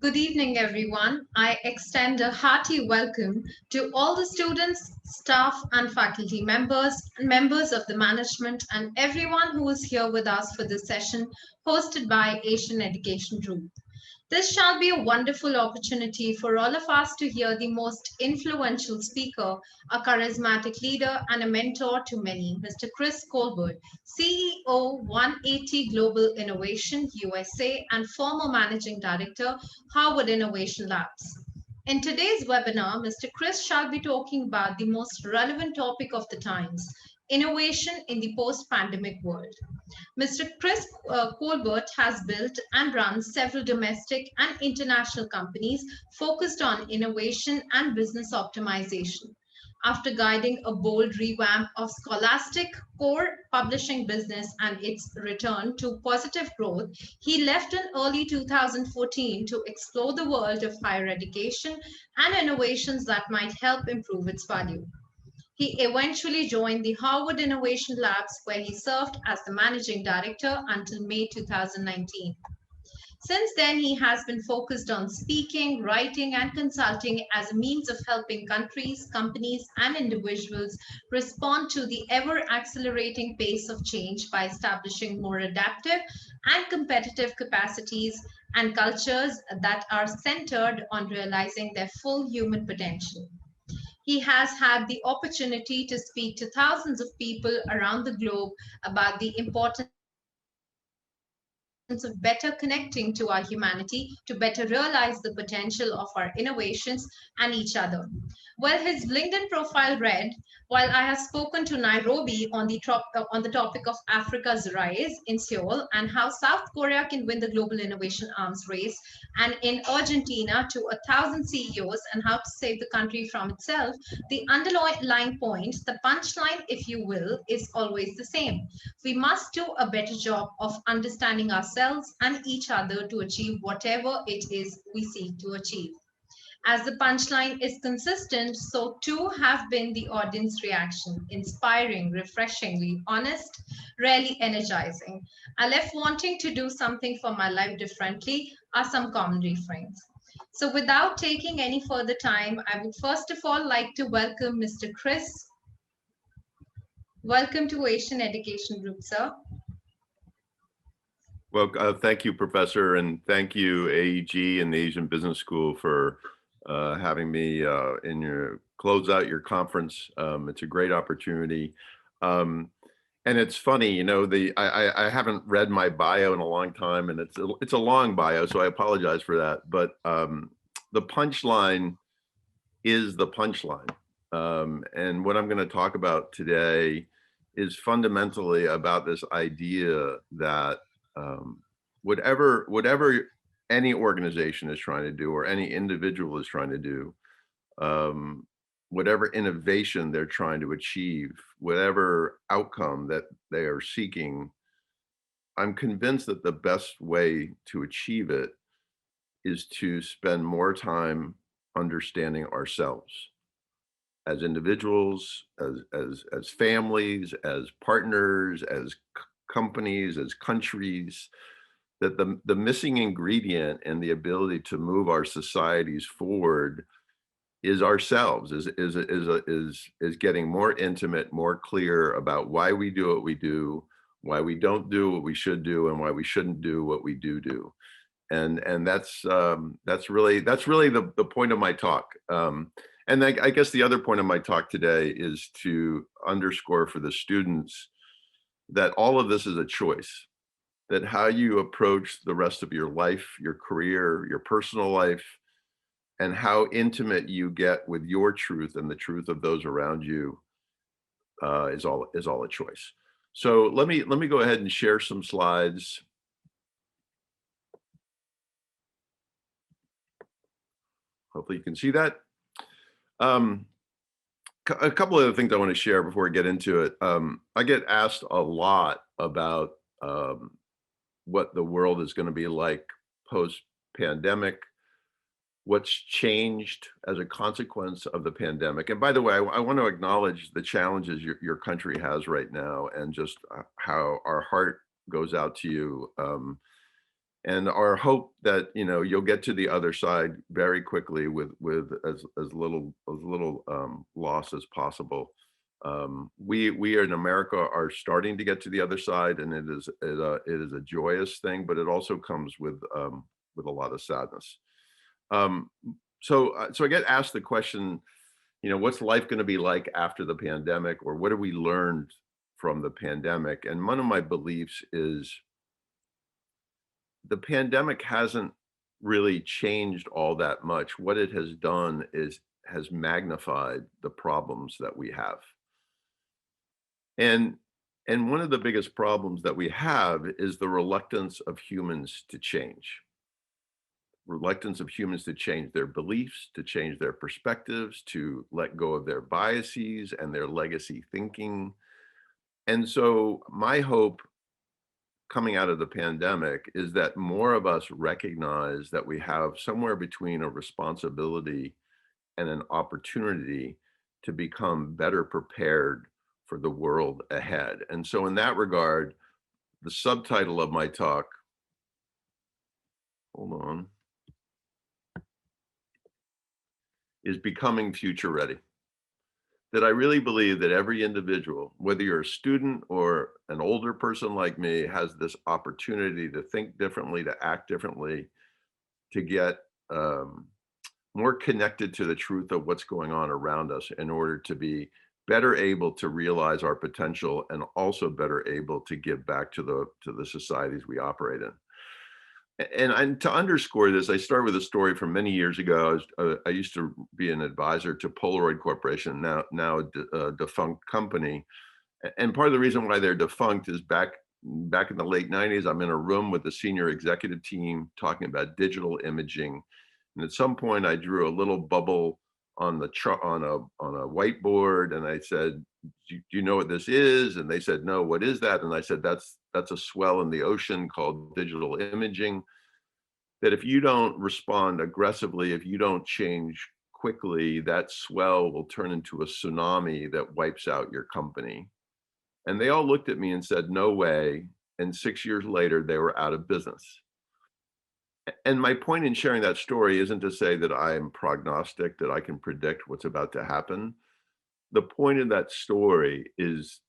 Good evening, everyone. I extend a hearty welcome to all the students, staff, and faculty members, members of the management, and everyone who is here with us for this session hosted by Asian Education Group. This shall be a wonderful opportunity for all of us to hear the most influential speaker, a charismatic leader, and a mentor to many, Mr. Chris Colbert, CEO 180 Global Innovation USA and former Managing Director, Harvard Innovation Labs. In today's webinar, Mr. Chris shall be talking about the most relevant topic of the times, innovation in the post-pandemic world. Mr. Chris Colbert has built and runs several domestic and international companies focused on innovation and business optimization. After guiding a bold revamp of Scholastic core publishing business and its return to positive growth, he left in early 2014 to explore the world of higher education and innovations that might help improve its value. He eventually joined the Harvard Innovation Labs, where he served as the managing director until May 2019. Since then, he has been focused on speaking, writing, and consulting as a means of helping countries, companies, and individuals respond to the ever accelerating pace of change by establishing more adaptive and competitive capacities and cultures that are centered on realizing their full human potential. He has had the opportunity to speak to thousands of people around the globe about the importance of better connecting to our humanity, to better realize the potential of our innovations and each other. Well, his LinkedIn profile read, while I have spoken to Nairobi on the topic of Africa's rise in Seoul and how South Korea can win the global innovation arms race, and in Argentina to 1,000 CEOs and how to save the country from itself, the underlying point, the punchline, if you will, is always the same. We must do a better job of understanding ourselves and each other to achieve whatever it is we seek to achieve. As the punchline is consistent, so too have been the audience reaction, inspiring, refreshingly honest, rarely energizing. I left wanting to do something for my life differently are some common refrains. So without taking any further time, I would first of all like to welcome Mr. Chris. Welcome to Asian Education Group, sir. Well, thank you, Professor, and thank you, AEG and the Asian Business School for having me in your close out your conference. It's a great opportunity. And it's funny, you know, I haven't read my bio in a long time, and it's a long bio, so I apologize for that. But the punchline is the punchline. And what I'm going to talk about today is fundamentally about this idea that whatever any organization is trying to do, or any individual is trying to do, whatever innovation they're trying to achieve, whatever outcome that they are seeking, I'm convinced that the best way to achieve it is to spend more time understanding ourselves as individuals, as families, as partners, as companies, as countries. That the missing ingredient in the ability to move our societies forward is ourselves, is getting more intimate, more clear about why we do what we do, why we don't do what we should do, and why we shouldn't do what we do. And that's really the point of my talk. And I guess the other point of my talk today is to underscore for the students that all of this is a choice, that how you approach the rest of your life, your career, your personal life, and how intimate you get with your truth and the truth of those around you is all a choice. So let me go ahead and share some slides. Hopefully you can see that. A couple of other things I want to share before I get into it. I get asked a lot about what the world is going to be like post-pandemic, what's changed as a consequence of the pandemic. And by the way, I want to acknowledge the challenges your country has right now, and just how our heart goes out to you. And our hope that, you'll get to the other side very quickly with as little loss as possible. We in America are starting to get to the other side, and it is a joyous thing, but it also comes with a lot of sadness. Um, so I get asked the question, what's life going to be like after the pandemic, or what have we learned from the pandemic? And one of my beliefs is the pandemic hasn't really changed all that much. What it has done is has magnified the problems that we have. And and one of the biggest problems that we have is the reluctance of humans to change. Reluctance of humans to change their beliefs, to change their perspectives, to let go of their biases and their legacy thinking. And so my hope coming out of the pandemic is that more of us recognize that we have somewhere between a responsibility and an opportunity to become better prepared for the world ahead. And so, in that regard, the subtitle of my talk, hold on, is Becoming Future Ready. That I really believe that every individual, whether you're a student or an older person like me, has this opportunity to think differently, to act differently, to get more connected to the truth of what's going on around us in order to be better able to realize our potential and also better able to give back to the societies we operate in. And to underscore this, I start with a story from many years ago. I used to be an advisor to Polaroid Corporation, now a defunct company. And part of the reason why they're defunct is back in the late 90s, I'm in a room with the senior executive team talking about digital imaging. And at some point, I drew a little bubble on the on a whiteboard, and I said, "Do you know what this is?" And they said, "No, what is that?" And I said, "That's a swell in the ocean called digital imaging. That if you don't respond aggressively, if you don't change quickly, that swell will turn into a tsunami that wipes out your company." And they all looked at me and said, "No way." And 6 years later, they were out of business. And my point in sharing that story isn't to say that I am prognostic, that I can predict what's about to happen. The point of that story is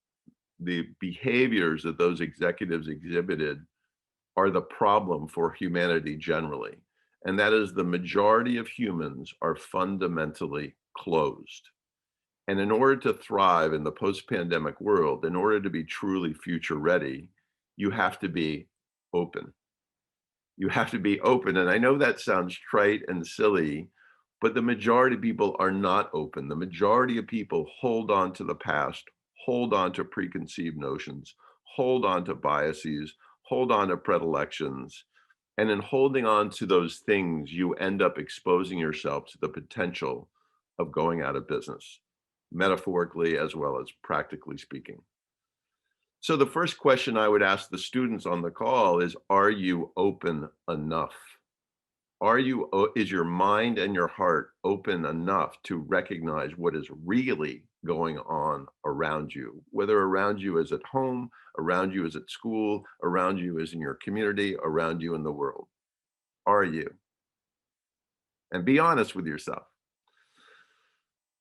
the behaviors that those executives exhibited are the problem for humanity generally. And that is the majority of humans are fundamentally closed. And in order to thrive in the post-pandemic world, in order to be truly future ready, you have to be open. You have to be open. And I know that sounds trite and silly, but the majority of people are not open. The majority of people hold on to the past, hold on to preconceived notions, hold on to biases, hold on to predilections. And in holding on to those things, you end up exposing yourself to the potential of going out of business, metaphorically as well as practically speaking. So the first question I would ask the students on the call is, are you open enough? Is your mind and your heart open enough to recognize what is really going on around you, whether around you is at home, around you is at school, around you is in your community, around you in the world? Are you? And be honest with yourself.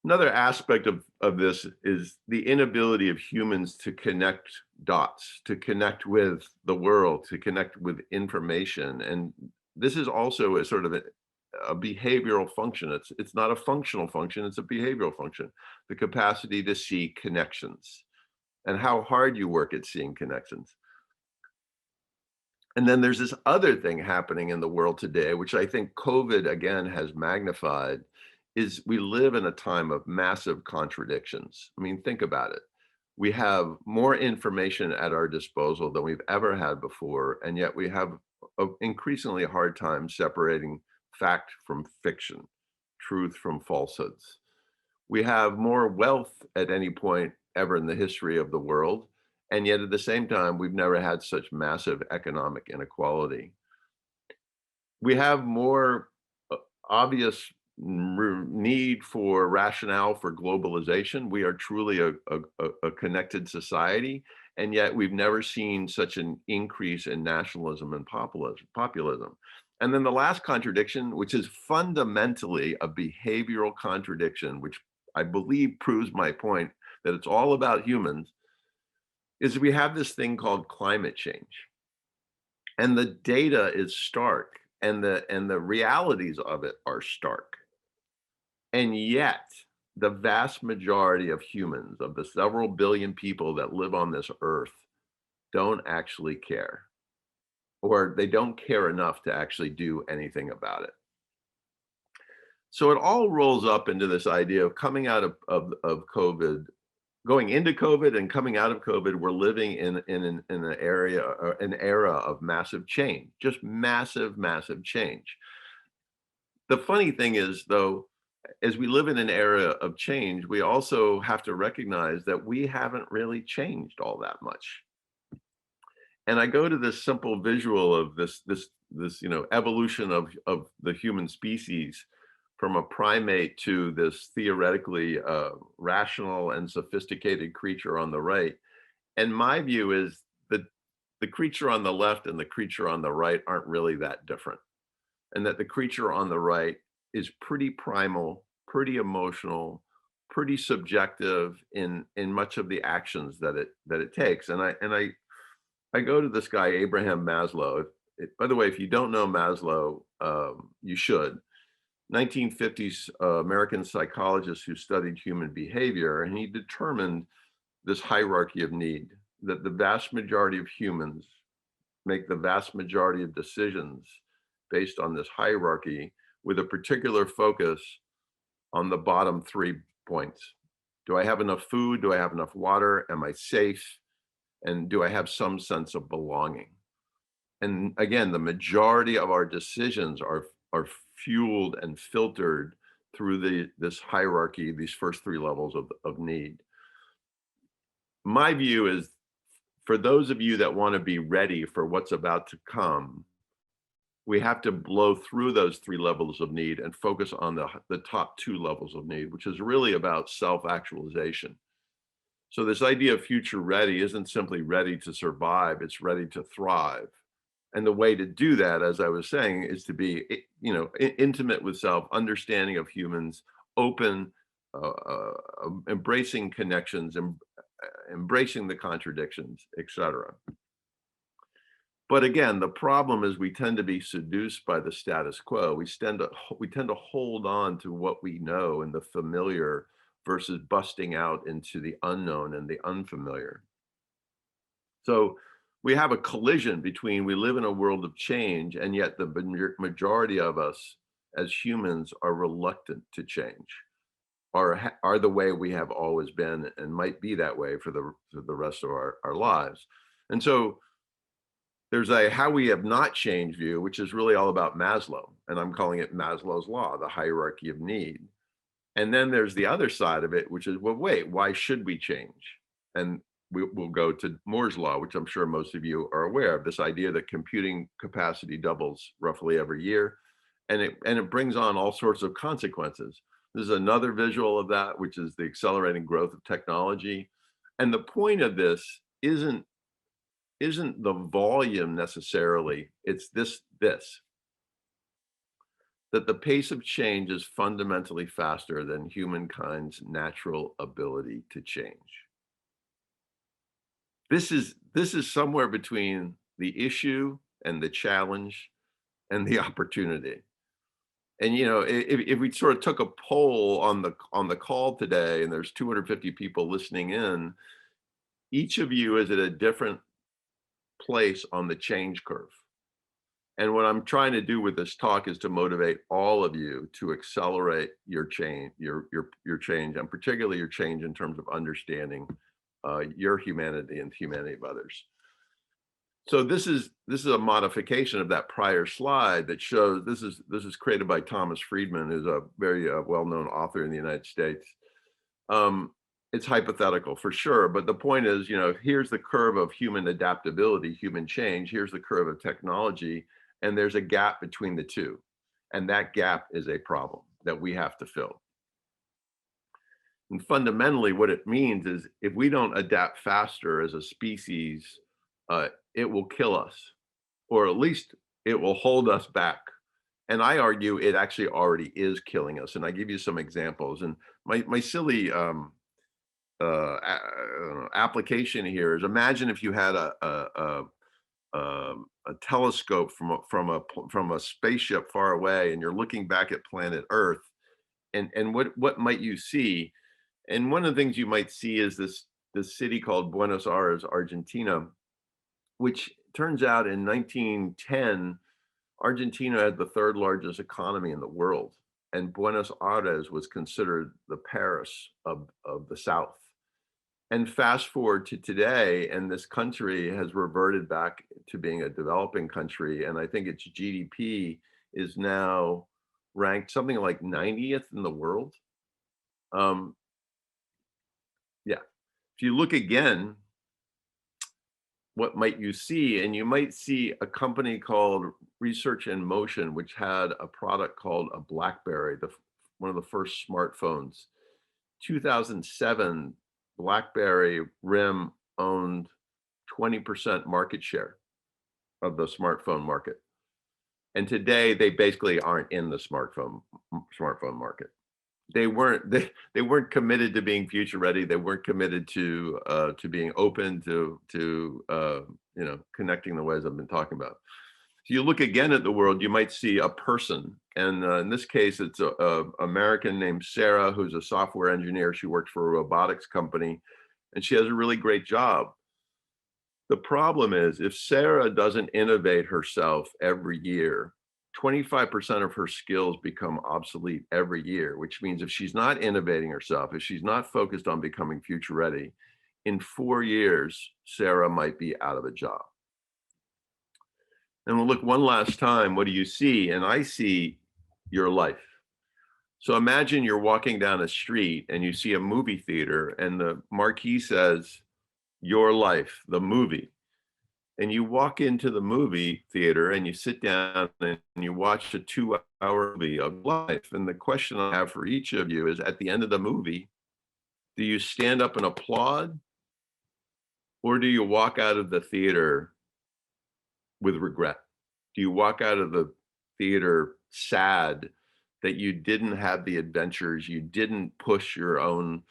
Another aspect of this is the inability of humans to connect dots, to connect with the world, to connect with information. And this is also a sort of a behavioral function. It's not a functional function, it's a behavioral function. The capacity to see connections and how hard you work at seeing connections. And then there's this other thing happening in the world today, which I think COVID again has magnified, is we live in a time of massive contradictions. I mean, think about it. We have more information at our disposal than we've ever had before, and yet we have an increasingly hard time separating fact from fiction, truth from falsehoods. We have more wealth at any point ever in the history of the world, and yet at the same time, we've never had such massive economic inequality. We have more obvious need for rationale for globalization. We are truly a connected society, And yet we've never seen such an increase in nationalism and populism. And then the last contradiction, which is fundamentally a behavioral contradiction, which I believe proves my point that it's all about humans, is we have this thing called climate change. And the data is stark, and the realities of it are stark. And yet, the vast majority of humans, of the several billion people that live on this earth, don't actually care, or they don't care enough to actually do anything about it. So it all rolls up into this idea of coming out of COVID, going into COVID and coming out of COVID. We're living in an era of massive change, just massive change. The funny thing is, though, as we live in an era of change, we also have to recognize that we haven't really changed all that much. And I go to this simple visual of this evolution of the human species from a primate to this theoretically rational and sophisticated creature on the right. And my view is that the creature on the left and the creature on the right aren't really that different, and that the creature on the right is pretty primal, pretty emotional, pretty subjective in much of the actions that it takes. And I go to this guy Abraham Maslow. By the way, if you don't know Maslow, you should. 1950s American psychologist who studied human behavior, and he determined this hierarchy of need, that the vast majority of humans make the vast majority of decisions based on this hierarchy, with a particular focus on the bottom 3 points. Do I have enough food? Do I have enough water? Am I safe? And do I have some sense of belonging? And again, the majority of our decisions are fueled and filtered through this hierarchy, these first 3 levels of need. My view is, for those of you that want to be ready for what's about to come, we have to blow through those 3 levels of need and focus on the top 2 levels of need, which is really about self-actualization. So this idea of future ready isn't simply ready to survive, it's ready to thrive. And the way to do that, as I was saying, is to be, intimate with self, understanding of humans, open, embracing connections, embracing the contradictions, etc. But again, the problem is we tend to be seduced by the status quo. We tend to hold on to what we know and the familiar versus busting out into the unknown and the unfamiliar. So we have a collision between, we live in a world of change, and yet the majority of us as humans are reluctant to change, are the way we have always been and might be that way for the rest of our lives. And so there's a how we have not changed view, which is really all about Maslow. And I'm calling it Maslow's law, the hierarchy of need. And then there's the other side of it, which is, well, wait, why should we change? And we'll go to Moore's law, which I'm sure most of you are aware of, this idea that computing capacity doubles roughly every year. And it brings on all sorts of consequences. There's another visual of that, which is the accelerating growth of technology. And the point of this isn't the volume necessarily, it's this, that the pace of change is fundamentally faster than humankind's natural ability to change. This is somewhere between the issue and the challenge and the opportunity. And if we sort of took a poll on the call today, and there's 250 people listening in, each of you is at a different place on the change curve. And what I'm trying to do with this talk is to motivate all of you to accelerate your change, your change, and particularly your change in terms of understanding your humanity and the humanity of others. So this is a modification of that prior slide that shows, this is created by Thomas Friedman, who's a very well-known author in the United States. It's hypothetical for sure, but the point is, here's the curve of human adaptability, human change. Here's the curve of technology, and there's a gap between the two. And that gap is a problem that we have to fill. And fundamentally, what it means is if we don't adapt faster as a species, it will kill us, or at least it will hold us back. And I argue it actually already is killing us. And I give you some examples. And my silly application here is, imagine if you had a telescope from a spaceship far away, and you're looking back at planet Earth, and what might you see? And one of the things you might see is this city called Buenos Aires, Argentina, which turns out in 1910, Argentina had the third largest economy in the world, and Buenos Aires was considered the Paris of the South. And fast forward to today, and this country has reverted back to being a developing country, and I think its GDP is now ranked something like 90th in the world. Um, yeah. If you look again, what might you see? And you might see a company called Research in Motion, which had a product called a BlackBerry, one of the first smartphones. 2007, BlackBerry RIM owned 20% market share of the smartphone market. And today they basically aren't in the smartphone market. They weren't committed to being future ready. They weren't committed to being open to connecting the ways I've been talking about. So you look again at the world, you might see a person, and in this case, it's a American named Sarah, who's a software engineer. She works for a robotics company, and she has a really great job. The problem is, if Sarah doesn't innovate herself every year, 25% of her skills become obsolete every year, which means if she's not innovating herself, if she's not focused on becoming future ready, in 4 years, Sarah might be out of a job. And we'll look one last time. What do you see? And I see your life. So imagine you're walking down a street and you see a movie theater, and the marquee says, "Your life, the movie." And you walk into the movie theater and you sit down and you watch a 2-hour movie of life. And the question I have for each of you is, at the end of the movie, do you stand up and applaud, or do you walk out of the theater with regret? Do you walk out of the theater sad that you didn't have the adventures, you didn't push your own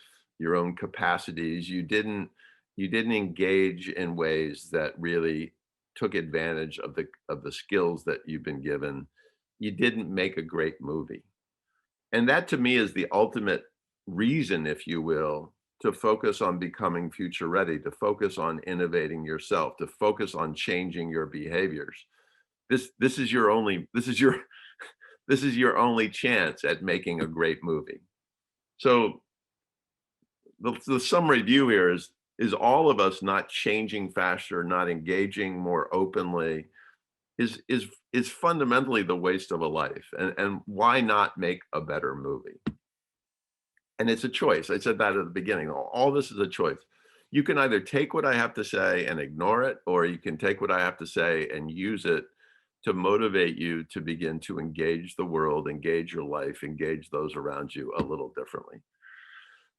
capacities, you didn't engage in ways that really took advantage of the skills that you've been given? You didn't make a great movie. And that, to me, is the ultimate reason, if you will, to focus on becoming future ready, to focus on innovating yourself, to focus on changing your behaviors. This is your only this is your only chance at making a great movie. So the summary view here is all of us not changing faster, not engaging more openly, is fundamentally the waste of a life. And why not make a better movie? And it's a choice. I said that at the beginning. All this is a choice. You can either take what I have to say and ignore it, or you can take what I have to say and use it to motivate you to begin to engage the world, engage your life, engage those around you a little differently.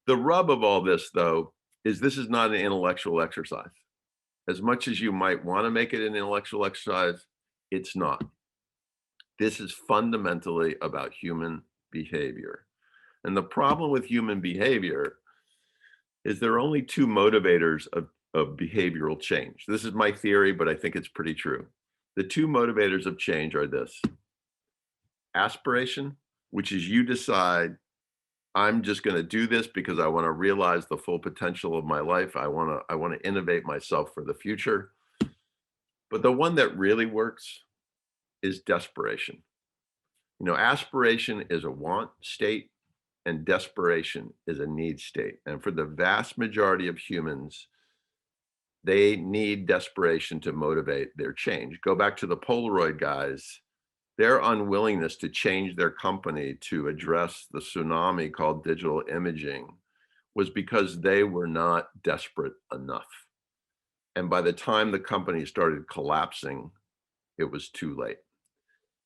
The rub of all this, though, is this is not an intellectual exercise. As much as you might want to make it an intellectual exercise, it's not. This is fundamentally about human behavior. And the problem with human behavior is there are only two motivators of behavioral change. This is my theory, but I think it's pretty true. The two motivators of change are this: aspiration, which is you decide, I'm just going to do this because I want to realize the full potential of my life. I want to innovate myself for the future. But the one that really works is desperation. Aspiration is a want state, and desperation is a need state. And for the vast majority of humans, they need desperation to motivate their change. Go back to the Polaroid guys. Their unwillingness to change their company to address the tsunami called digital imaging was because they were not desperate enough. And by the time the company started collapsing, it was too late.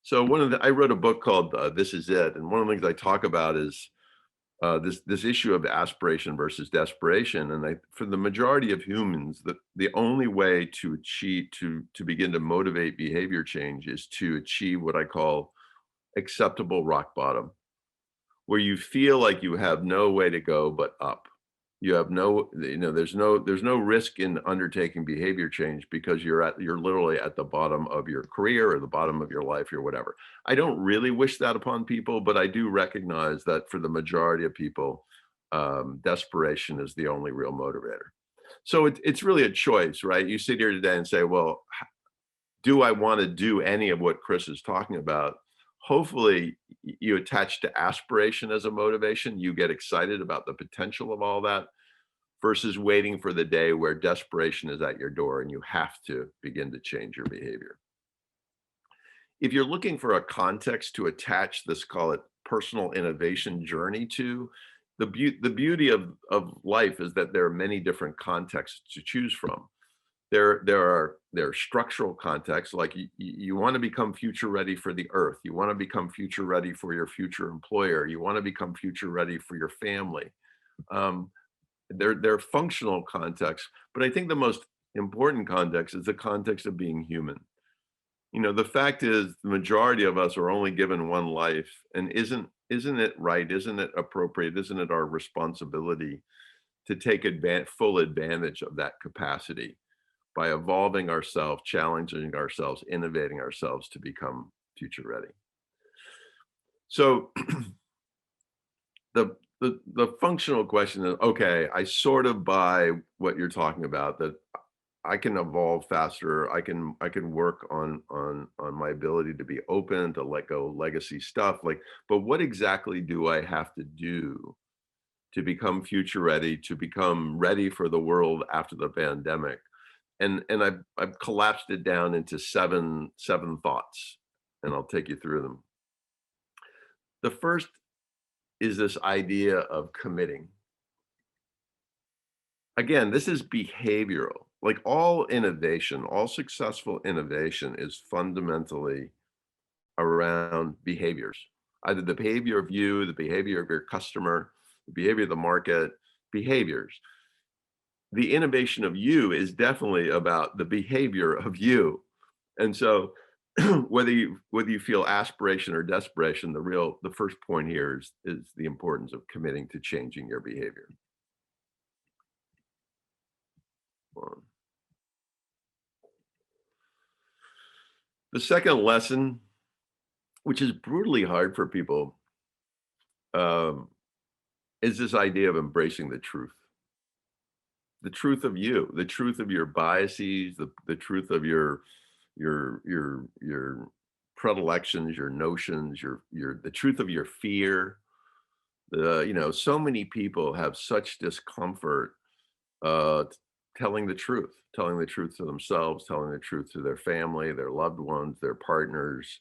So I wrote a book called This Is It. And one of the things I talk about is this issue of aspiration versus desperation. And for the majority of humans, the only way to achieve to begin to motivate behavior change is to achieve what I call acceptable rock bottom, where you feel like you have no way to go but up. You have no, there's no risk in undertaking behavior change because you're literally at the bottom of your career or the bottom of your life or whatever. I don't really wish that upon people, but I do recognize that for the majority of people, desperation is the only real motivator. So it's really a choice, right? You sit here today and say, well, do I want to do any of what Chris is talking about? Hopefully you attach to aspiration as a motivation. You get excited about the potential of all that versus waiting for the day where desperation is at your door and you have to begin to change your behavior. If you're looking for a context to attach this, call it personal innovation journey to, the beauty of life is that there are many different contexts to choose from. There are structural contexts, like you want to become future ready for the earth. You want to become future ready for your future employer. You want to become future ready for your family. They're functional contexts, but I think the most important context is the context of being human. The fact is the majority of us are only given one life, and isn't it right? Isn't it appropriate? Isn't it our responsibility to take full advantage of that capacity by evolving ourselves, challenging ourselves, innovating ourselves to become future ready? So the functional question is, okay, I sort of buy what you're talking about, that I can evolve faster. I can work on my ability to be open, to let go legacy stuff. Like, but what exactly do I have to do to become future ready, to become ready for the world after the pandemic? And I've collapsed it down into seven thoughts, and I'll take you through them. The first is this idea of committing. Again, this is behavioral. Like all innovation, all successful innovation is fundamentally around behaviors. Either the behavior of you, the behavior of your customer, the behavior of the market, behaviors. The innovation of you is definitely about the behavior of you. And so whether you feel aspiration or desperation, the first point here is the importance of committing to changing your behavior. Um, The second lesson, which is brutally hard for people, um, is this idea of embracing the truth of you, the truth of your biases, the truth of your predilections, your notions, the truth of your fear. So many people have such discomfort telling the truth to themselves, telling the truth to their family, their loved ones, their partners,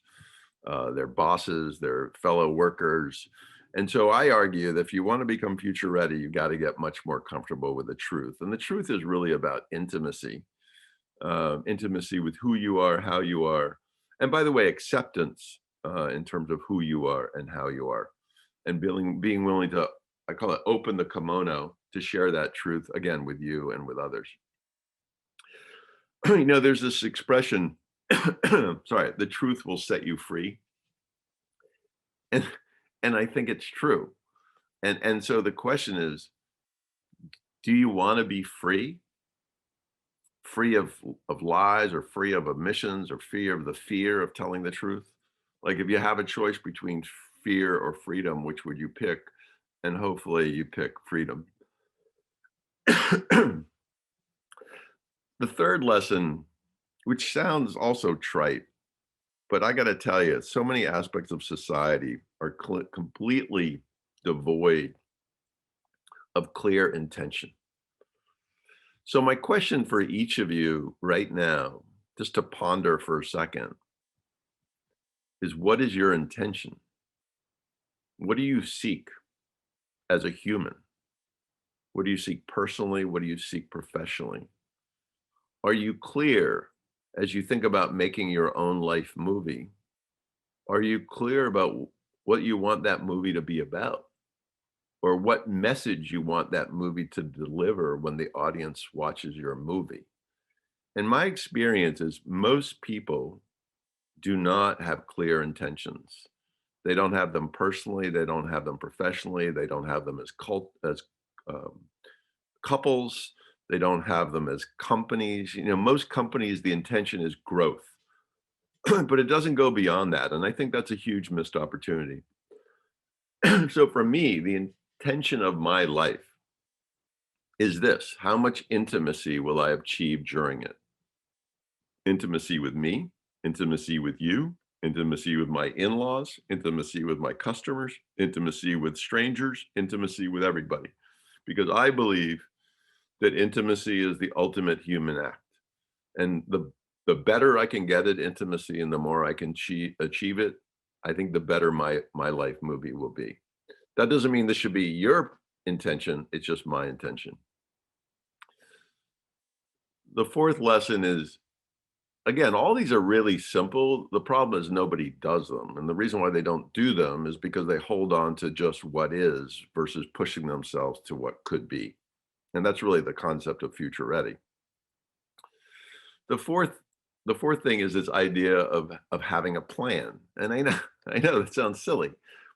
their bosses, their fellow workers. And so I argue that if you want to become future ready, you've got to get much more comfortable with the truth. And the truth is really about intimacy, intimacy with who you are, how you are. And by the way, acceptance in terms of who you are and how you are. And being willing to, I call it, open the kimono to share that truth again with you and with others. There's this expression, sorry, the truth will set you free. And I think it's true. And so the question is, do you want to be free? Free of lies, or free of omissions, or fear of telling the truth? Like, if you have a choice between fear or freedom, which would you pick? And hopefully you pick freedom. The third lesson, which sounds also trite, but I got to tell you, so many aspects of society are completely devoid of clear intention. So my question for each of you right now, just to ponder for a second, is, what is your intention? What do you seek as a human? What do you seek personally? What do you seek professionally? Are you clear as you think about making your own life movie? Are you clear about what you want that movie to be about? or what message you want that movie to deliver when the audience watches your movie. And my experience is most people do not have clear intentions. They don't have them personally, they don't have them professionally, they don't have them as um, couples, they don't have them as companies. Most companies, the intention is growth, but it doesn't go beyond that. And I think that's a huge missed opportunity. So for me, the intention of my life is this: how much intimacy will I achieve during it? Intimacy with me, intimacy with you, intimacy with my in-laws, intimacy with my customers, intimacy with strangers, intimacy with everybody. Because I believe that intimacy is the ultimate human act. And the better I can get at intimacy and the more I can achieve it, I think the better my life movie will be. That doesn't mean this should be your intention, it's just my intention. The fourth lesson is, again, all these are really simple. The problem is nobody does them. And the reason why they don't do them is because they hold on to just what is versus pushing themselves to what could be. And that's really the concept of future ready. The fourth the fourth thing is this idea of having a plan. And I know that sounds silly,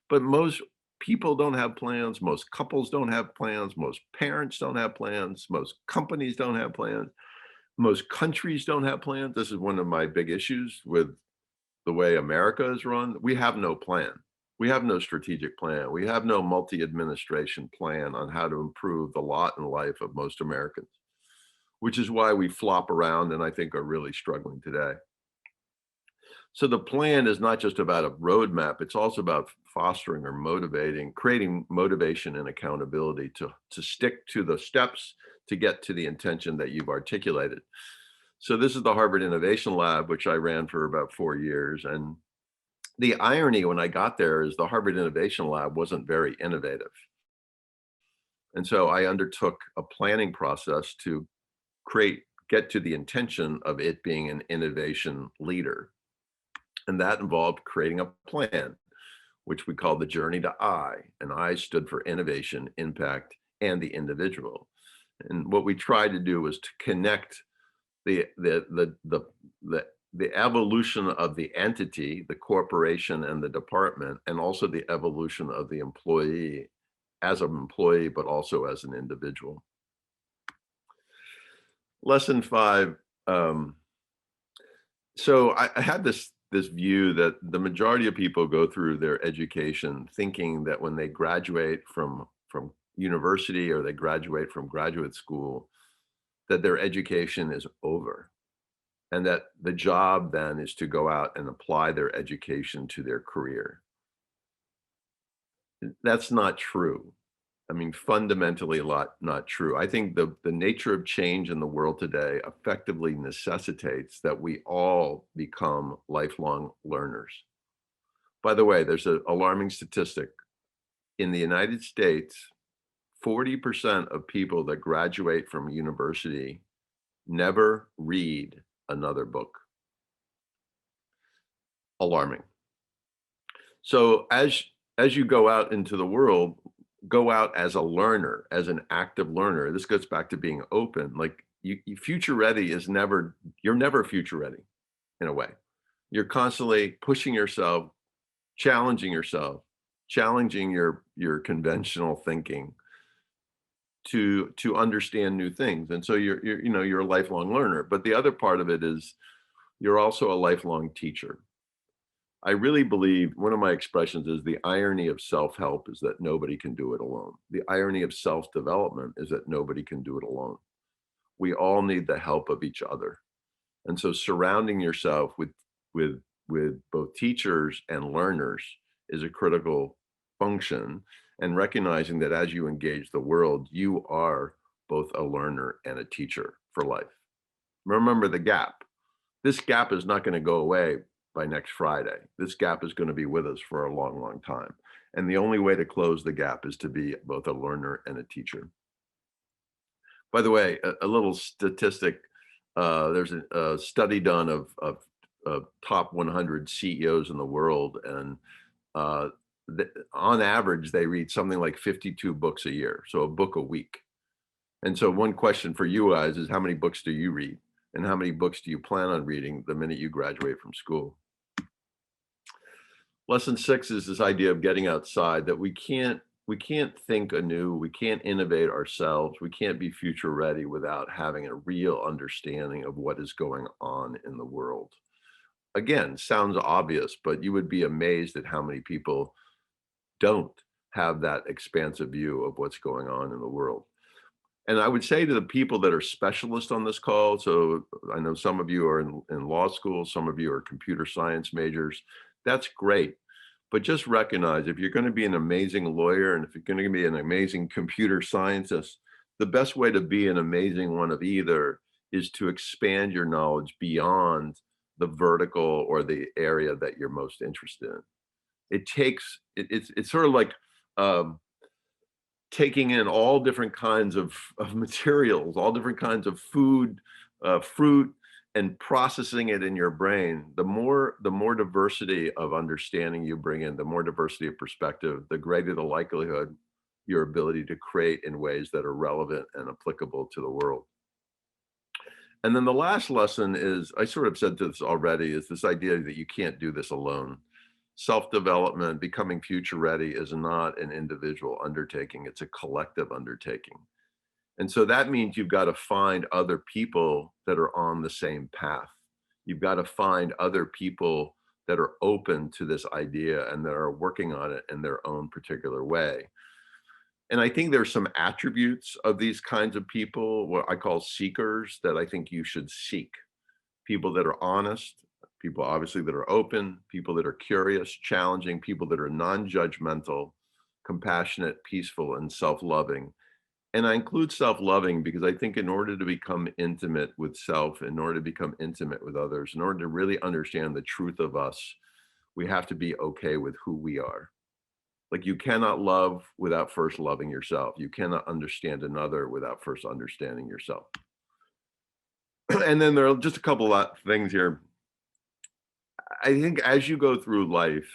but most people don't have plans, most couples don't have plans, most parents don't have plans, most companies don't have plans, most countries don't have plans. This is one of my big issues with the way America is run. We have no plan. We have no strategic plan. We have no multi-administration plan on how to improve the lot in life of most Americans, which is why we flop around and I think are really struggling today. So the plan is not just about a roadmap, it's also about fostering or motivating, creating motivation and accountability to stick to the steps to get to the intention that you've articulated. So this is the Harvard Innovation Lab, which I ran for about 4 years. And the irony when I got there is the Harvard Innovation Lab wasn't very innovative. And so I undertook a planning process to get to the intention of it being an innovation leader. And that involved creating a plan, which we call the journey to I. And I stood for innovation, impact, and the individual. And what we tried to do was to connect the evolution of the entity, the corporation and the department, and also the evolution of the employee as an employee, but also as an individual. Lesson 5. So I had this view that the majority of people go through their education thinking that when they graduate from university or they graduate from graduate school, that their education is over, and that the job then is to go out and apply their education to their career. That's not true. I mean, fundamentally not true. I think the nature of change in the world today effectively necessitates that we all become lifelong learners. By the way, there's an alarming statistic. In the United States, 40% of people that graduate from university never read another book. Alarming. So as you go out into the world, go out as a learner, as an active learner. This goes back to being open. Like you future ready is you're never future ready in a way. You're constantly pushing yourself, challenging your conventional thinking to understand new things. And so you're a lifelong learner. But the other part of it is you're also a lifelong teacher. I really believe one of my expressions is the irony of self-help is that nobody can do it alone. The irony of self-development is that nobody can do it alone. We all need the help of each other. And so surrounding yourself with both teachers and learners is a critical function, and recognizing that as you engage the world, you are both a learner and a teacher for life. Remember the gap. This gap is not going to go away by next Friday. This gap is going to be with us for a long, long time. And the only way to close the gap is to be both a learner and a teacher. By the way, a little statistic, there's a study done of top 100 CEOs in the world, and on average, they read something like 52 books a year, so a book a week. And so one question for you guys is, how many books do you read? And how many books do you plan on reading the minute you graduate from school? Lesson 6 is this idea of getting outside, that we can't think anew, we can't innovate ourselves, we can't be future ready without having a real understanding of what is going on in the world. Again, sounds obvious, but you would be amazed at how many people don't have that expansive view of what's going on in the world. And I would say to the people that are specialists on this call, so I know some of you are in law school, some of you are computer science majors, that's great. But just recognize, if you're going to be an amazing lawyer and if you're going to be an amazing computer scientist, the best way to be an amazing one of either is to expand your knowledge beyond the vertical or the area that you're most interested in. It's sort of like taking in all different kinds of materials, all different kinds of food, fruit, and processing it in your brain. The more diversity of understanding you bring in, the more diversity of perspective, the greater the likelihood your ability to create in ways that are relevant and applicable to the world. And then the last lesson is, I sort of said this already, is this idea that you can't do this alone. Self-development, becoming future ready, is not an individual undertaking, it's a collective undertaking. And so that means you've got to find other people that are on the same path. You've got to find other people that are open to this idea and that are working on it in their own particular way. And I think there's some attributes of these kinds of people, what I call seekers, that I think you should seek. People that are honest, people obviously that are open, people that are curious, challenging, people that are non-judgmental, compassionate, peaceful, and self-loving. And I include self-loving because I think in order to become intimate with self, in order to become intimate with others, in order to really understand the truth of us, we have to be okay with who we are. Like, you cannot love without first loving yourself. You cannot understand another without first understanding yourself. And then there are just a couple of things here. I think as you go through life,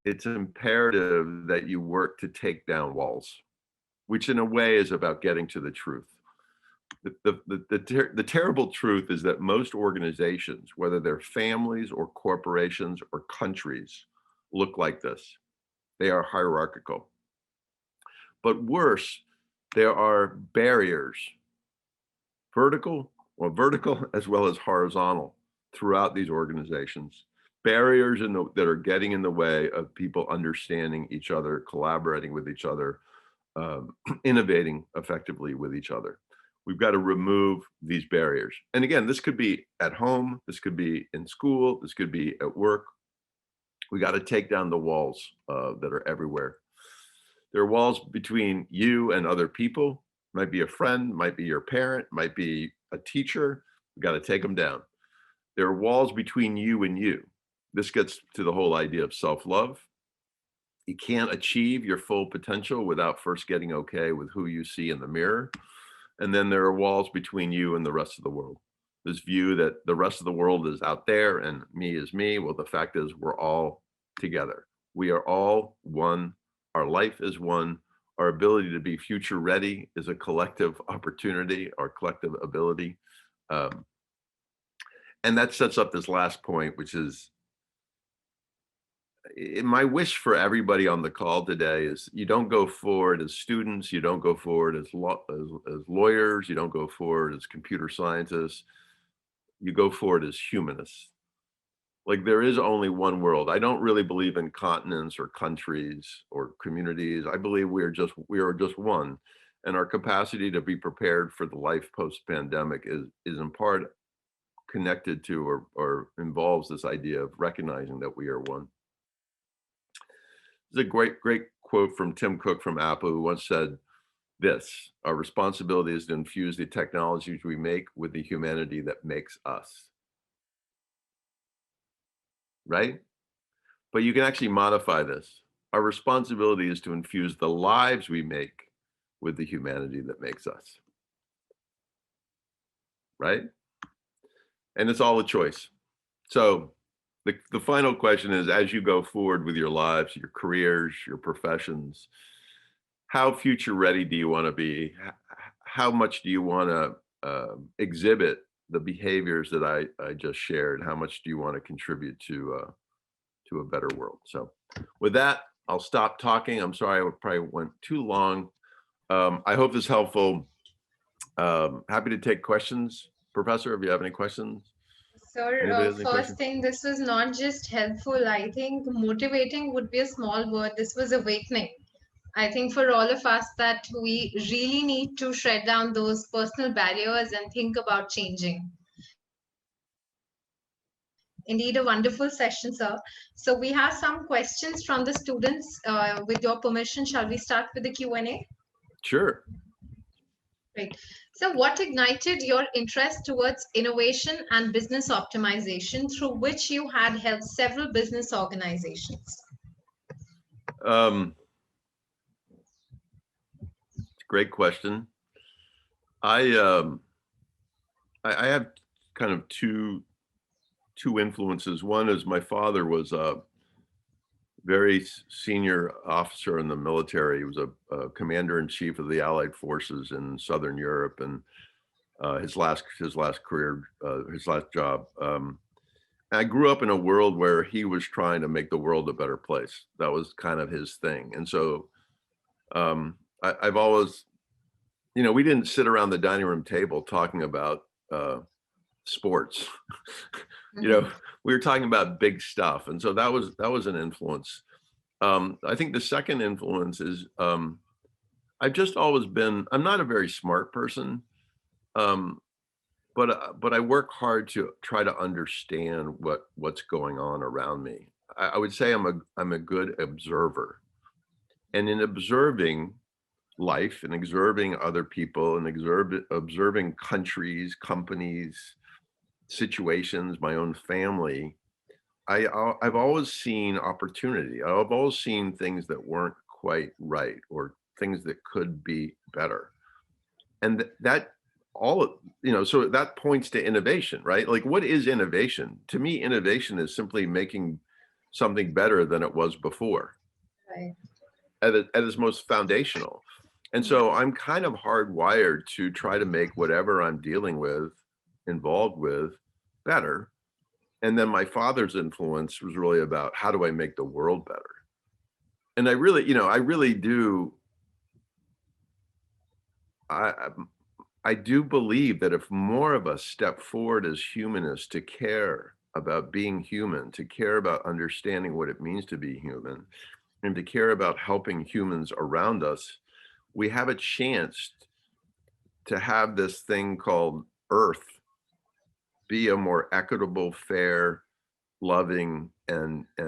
it's imperative that you work to take down walls, which in a way is about getting to the truth. The terrible truth is that most organizations, whether they're families or corporations or countries, look like this. They are hierarchical. But worse, there are barriers, vertical as well as horizontal, throughout these organizations. Barriers that are getting in the way of people understanding each other, collaborating with each other, innovating effectively with each other. We've got to remove these barriers. And again, this could be at home, this could be in school, this could be at work. We got to take down the walls that are everywhere. There are walls between you and other people. Might be a friend, might be your parent, might be a teacher. We got to take them down. There are walls between you and you. This gets to the whole idea of self-love. You can't achieve your full potential without first getting okay with who you see in the mirror. And then there are walls between you and the rest of the world. This view that the rest of the world is out there and me is me. Well, the fact is we're all together. We are all one. Our life is one. Our ability to be future ready is a collective opportunity, our collective ability. And that sets up this last point, which is my wish for everybody on the call today is you don't go forward as students, you don't go forward as lawyers, you don't go forward as computer scientists, you go forward as humanists. Like, there is only one world. I don't really believe in continents or countries or communities. I believe we are just one. And our capacity to be prepared for the life post-pandemic is in part connected to or involves this idea of recognizing that we are one. There's a great quote from Tim Cook from Apple, who once said this: our responsibility is to infuse the technologies we make with the humanity that makes us. Right? But you can actually modify this. Our responsibility is to infuse the lives we make with the humanity that makes us. Right? And it's all a choice. So the final question is, as you go forward with your lives, your careers, your professions, how future ready do you want to be? How much do you want to exhibit the behaviors that I just shared? How much do you want to contribute to a better world? So with that, I'll stop talking. I'm sorry I probably went too long. I hope this is helpful. Happy to take questions. Professor, if you have any questions. Sir, Anybody has any first questions? thing, this was not just helpful. I think motivating would be a small word. This was awakening. I think for all of us that we really need to shred down those personal barriers and think about changing. Indeed, a wonderful session, sir. So we have some questions from the students. With your permission, shall we start with the Q&A? Sure. Right. So what ignited your interest towards innovation and business optimization, through which you had helped several business organizations? Um, Great question. I have kind of two influences. One is my father was a very senior officer in the military. He was a commander in chief of the Allied forces in Southern Europe, and his last career, his last job. I grew up in a world where he was trying to make the world a better place. That was kind of his thing, and so I've always, we didn't sit around the dining room table talking about sports. We were talking about big stuff, and so that was an influence. I think the second influence is I've just always been. I'm not a very smart person, but I work hard to try to understand what's going on around me. I would say I'm a good observer, and in observing life and observing other people and observing countries, companies, situations, my own family, I've always seen opportunity. I've always seen things that weren't quite right or things that could be better. And that all, so that points to innovation, right? Like, what is innovation? To me, innovation is simply making something better than it was before Right. at its most foundational. And so I'm kind of hardwired to try to make whatever I'm involved with, better. And then my father's influence was really about, how do I make the world better? And I really do. I do believe that if more of us step forward as humanists to care about being human, to care about understanding what it means to be human, and to care about helping humans around us, we have a chance to have this thing called Earth be a more equitable, fair, loving, and I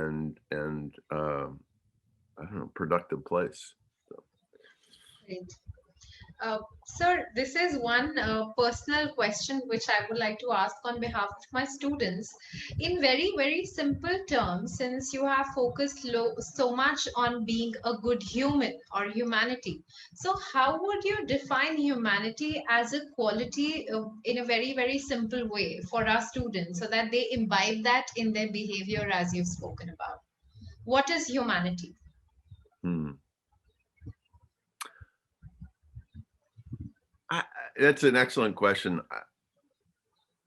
don't know, productive place. Great. Sir, this is one personal question which I would like to ask on behalf of my students. In very, very simple terms, since you have focused so much on being a good human or humanity, so how would you define humanity as a quality in a very, very simple way for our students so that they imbibe that in their behavior as you've spoken about? What is humanity? Hmm. That's an excellent question.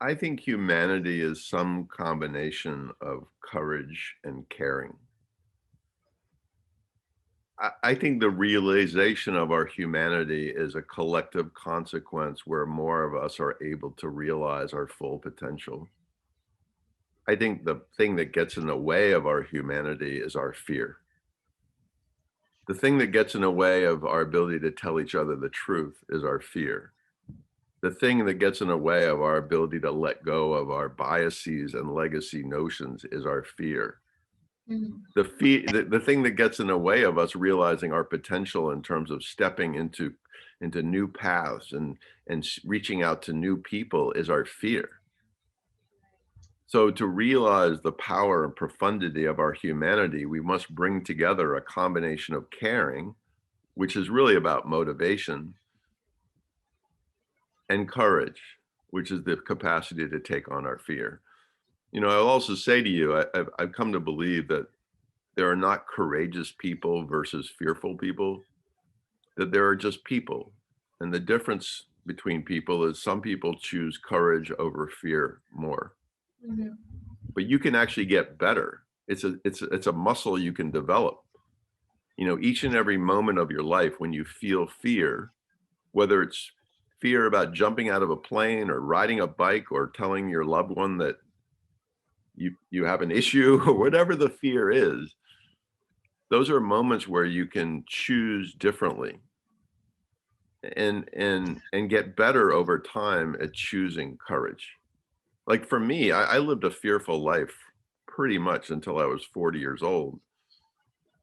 I think humanity is some combination of courage and caring. I think the realization of our humanity is a collective consequence where more of us are able to realize our full potential. I think the thing that gets in the way of our humanity is our fear. The thing that gets in the way of our ability to tell each other the truth is our fear. The thing that gets in the way of our ability to let go of our biases and legacy notions is our fear. Mhm. The thing that gets in the way of us realizing our potential in terms of stepping into new paths and reaching out to new people is our fear. So to realize the power and profundity of our humanity, we must bring together a combination of caring, which is really about motivation, and courage, which is the capacity to take on our fear. I'll also say to you, I've come to believe that there are not courageous people versus fearful people, that there are just people. And the difference between people is some people choose courage over fear more. Mhm. But you can actually get better. It's a muscle you can develop. Each and every moment of your life when you feel fear, whether it's fear about jumping out of a plane or riding a bike or telling your loved one that you have an issue or whatever the fear is, those are moments where you can choose differently and get better over time at choosing courage. Like for me, I lived a fearful life pretty much until I was 40 years old,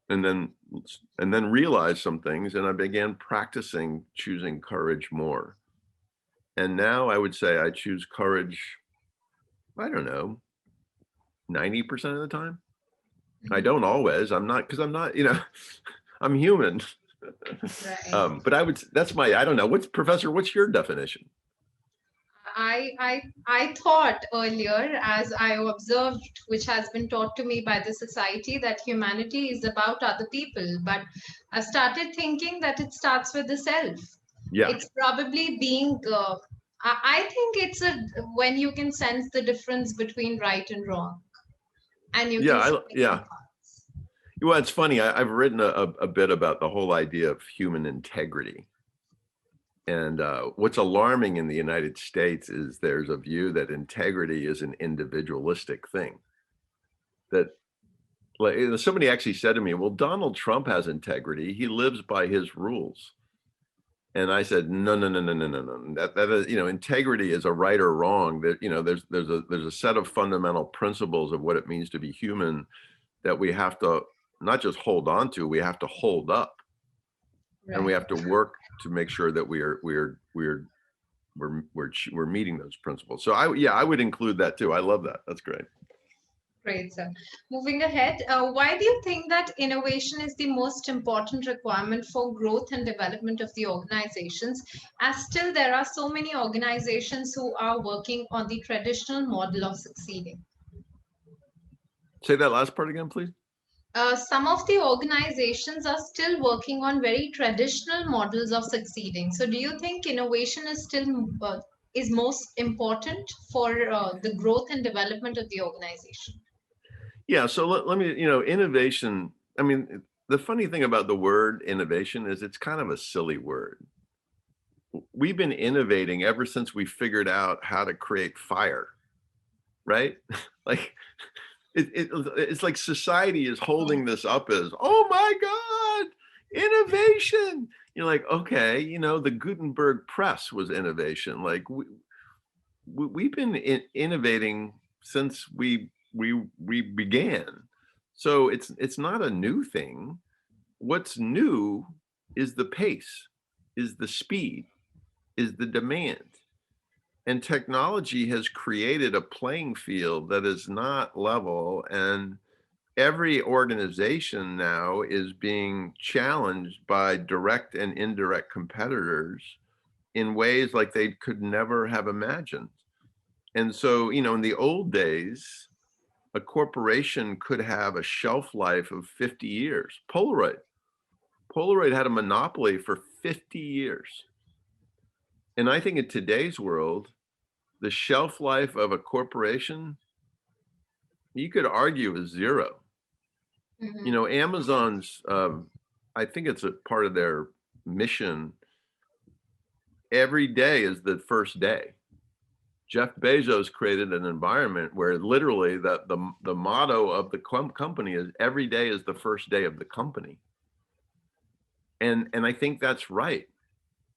and then realized some things, and I began practicing choosing courage more. And now I would say I choose courage, I don't know, 90% of the time. I Mhm. don't always. I'm not, because I'm not, I'm human. Right. But I don't know. What's your definition? I thought earlier, as I observed, which has been taught to me by the society, that humanity is about other people. But I started thinking that it starts with the self. Yeah. It's probably being. I think it's a when you can sense the difference between right and wrong, and you Yeah. can separate the Yeah. parts. Well, it's funny. I've written a bit about the whole idea of human integrity. And what's alarming in the United States is there's a view that integrity is an individualistic thing. That like somebody actually said to me, "Well, Donald Trump has integrity. He lives by his rules." And I said, "No, no, no, no, no, no, no. That is, integrity is a right or wrong. That there's a set of fundamental principles of what it means to be human that we have to not just hold on to, we have to hold up, and we Right. have to work to make sure that we're meeting those principles." So I would include that too. I love that. That's great. Great, sir. Moving ahead, why do you think that innovation is the most important requirement for growth and development of the organizations, as still there are so many organizations who are working on the traditional model of succeeding? Say that last part again, please. Some of the organizations are still working on very traditional models of succeeding. So, do you think innovation is still is most important for the growth and development of the organization? Yeah. So let me, innovation. I mean, the funny thing about the word innovation is it's kind of a silly word. We've been innovating ever since we figured out how to create fire, right? Like it's like society is holding this up as, oh my God, innovation. You're like, okay, the Gutenberg press was innovation. Like we've been innovating since we began. So it's not a new thing. What's new is the pace, is the speed, is the demand. And technology has created a playing field that is not level, and every organization now is being challenged by direct and indirect competitors in ways like they could never have imagined. And so, in the old days, a corporation could have a shelf life of 50 years. Polaroid had a monopoly for 50 years. And I think in today's world, the shelf life of a corporation, you could argue is zero. Mhm. Amazon's, I think it's a part of their mission. Every day is the first day. Jeff Bezos created an environment where literally the motto of the company is every day is the first day of the company. And I think that's right.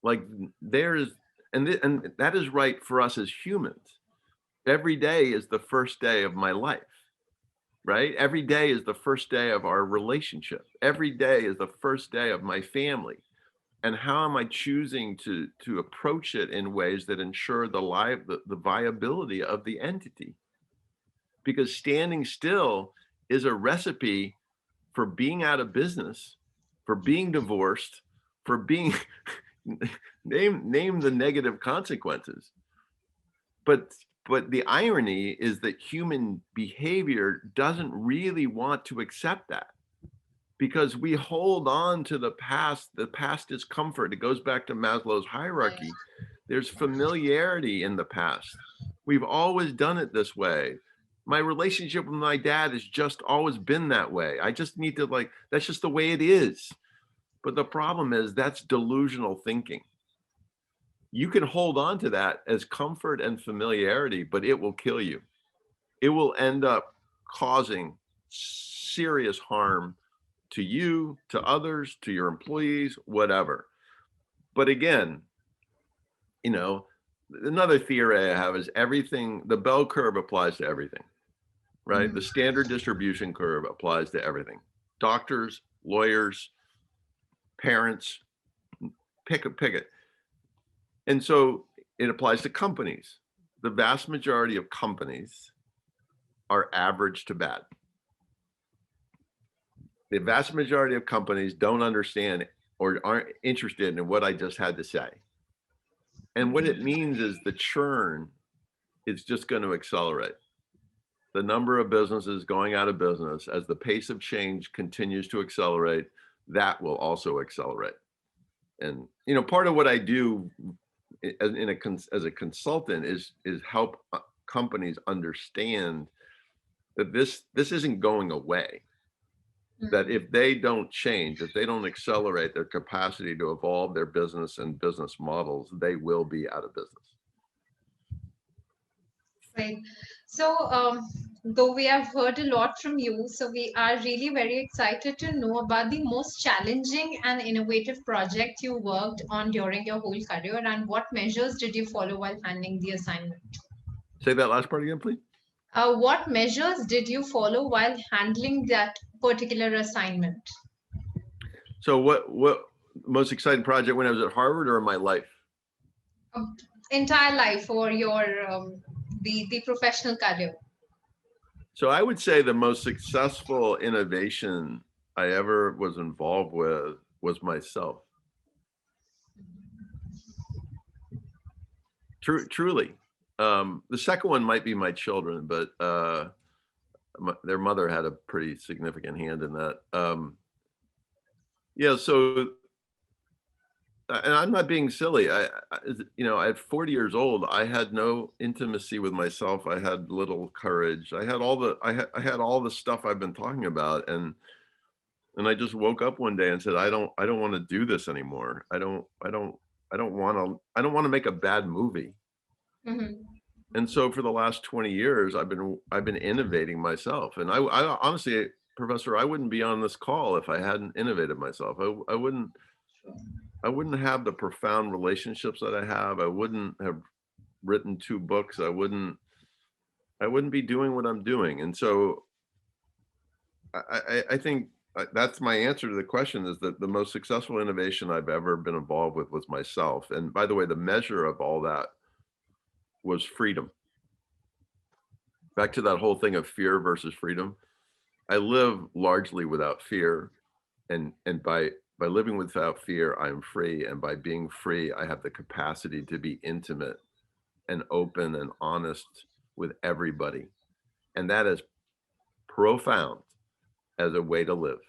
Like there is, and that is right for us as humans. Every day is the first day of my life, right? Every day is the first day of our relationship. Every day is the first day of my family. And how am I choosing to approach it in ways that ensure the viability of the entity? Because standing still is a recipe for being out of business, for being divorced, for being name the negative consequences. But But the irony is that human behavior doesn't really want to accept that, because we hold on to the past. The past is comfort. It goes back to Maslow's Right. hierarchy. There's familiarity in the past. We've always done it this way. My relationship with my dad has just always been that way. I just need to, like, that's just the way it is. But the problem is that's delusional thinking. You can hold on to that as comfort and familiarity, but it will kill you. It will end up causing serious harm to you, to others, to your employees, whatever. But again, you know, another theory I have is everything, the bell curve applies to everything, right? The Mhm. standard distribution curve applies to everything. Doctors, lawyers, parents, pick it. And so it applies to companies. The vast majority of companies are average to bad. The vast majority of companies don't understand or aren't interested in what I just had to say. And what it means is the churn is just going to accelerate. The number of businesses going out of business, as the pace of change continues to accelerate, that will also accelerate. And part of what I do as a consultant is help companies understand that this isn't going away. That Mhm. if they don't change, if they don't accelerate their capacity to evolve their business and business models, they will be out of business. Right. So, though we have heard a lot from you, so we are really very excited to know about the most challenging and innovative project you worked on during your whole career, and what measures did you follow while handling the assignment? Say that last part again, please. What measures did you follow while handling that particular assignment? So what most exciting project when I was at Harvard or in my life? Um, Entire life or your the professional career? So I would say the most successful innovation I ever was involved with was myself. Truly. The second one might be my children, but their mother had a pretty significant hand in that. Yeah, so and I'm not being silly. At 40 years old, I had no intimacy with myself. I had little courage. I had all the stuff I've been talking about, and I just woke up one day and said, I don't want to do this anymore. I don't want to make a bad movie. Mhm. And so for the last 20 years, I've been innovating myself. And I honestly, Professor, I wouldn't be on this call if I hadn't innovated myself. I wouldn't have the profound relationships that I have. I wouldn't have written 2 books. I wouldn't be doing what I'm doing. And so I think that's my answer to the question, is that the most successful innovation I've ever been involved with was myself. And by the way, the measure of all that was freedom. Back to that whole thing of fear versus freedom. I live largely without fear, and by living without fear, I'm free, and by being free, I have the capacity to be intimate and open and honest with everybody. And that is profound as a way to live.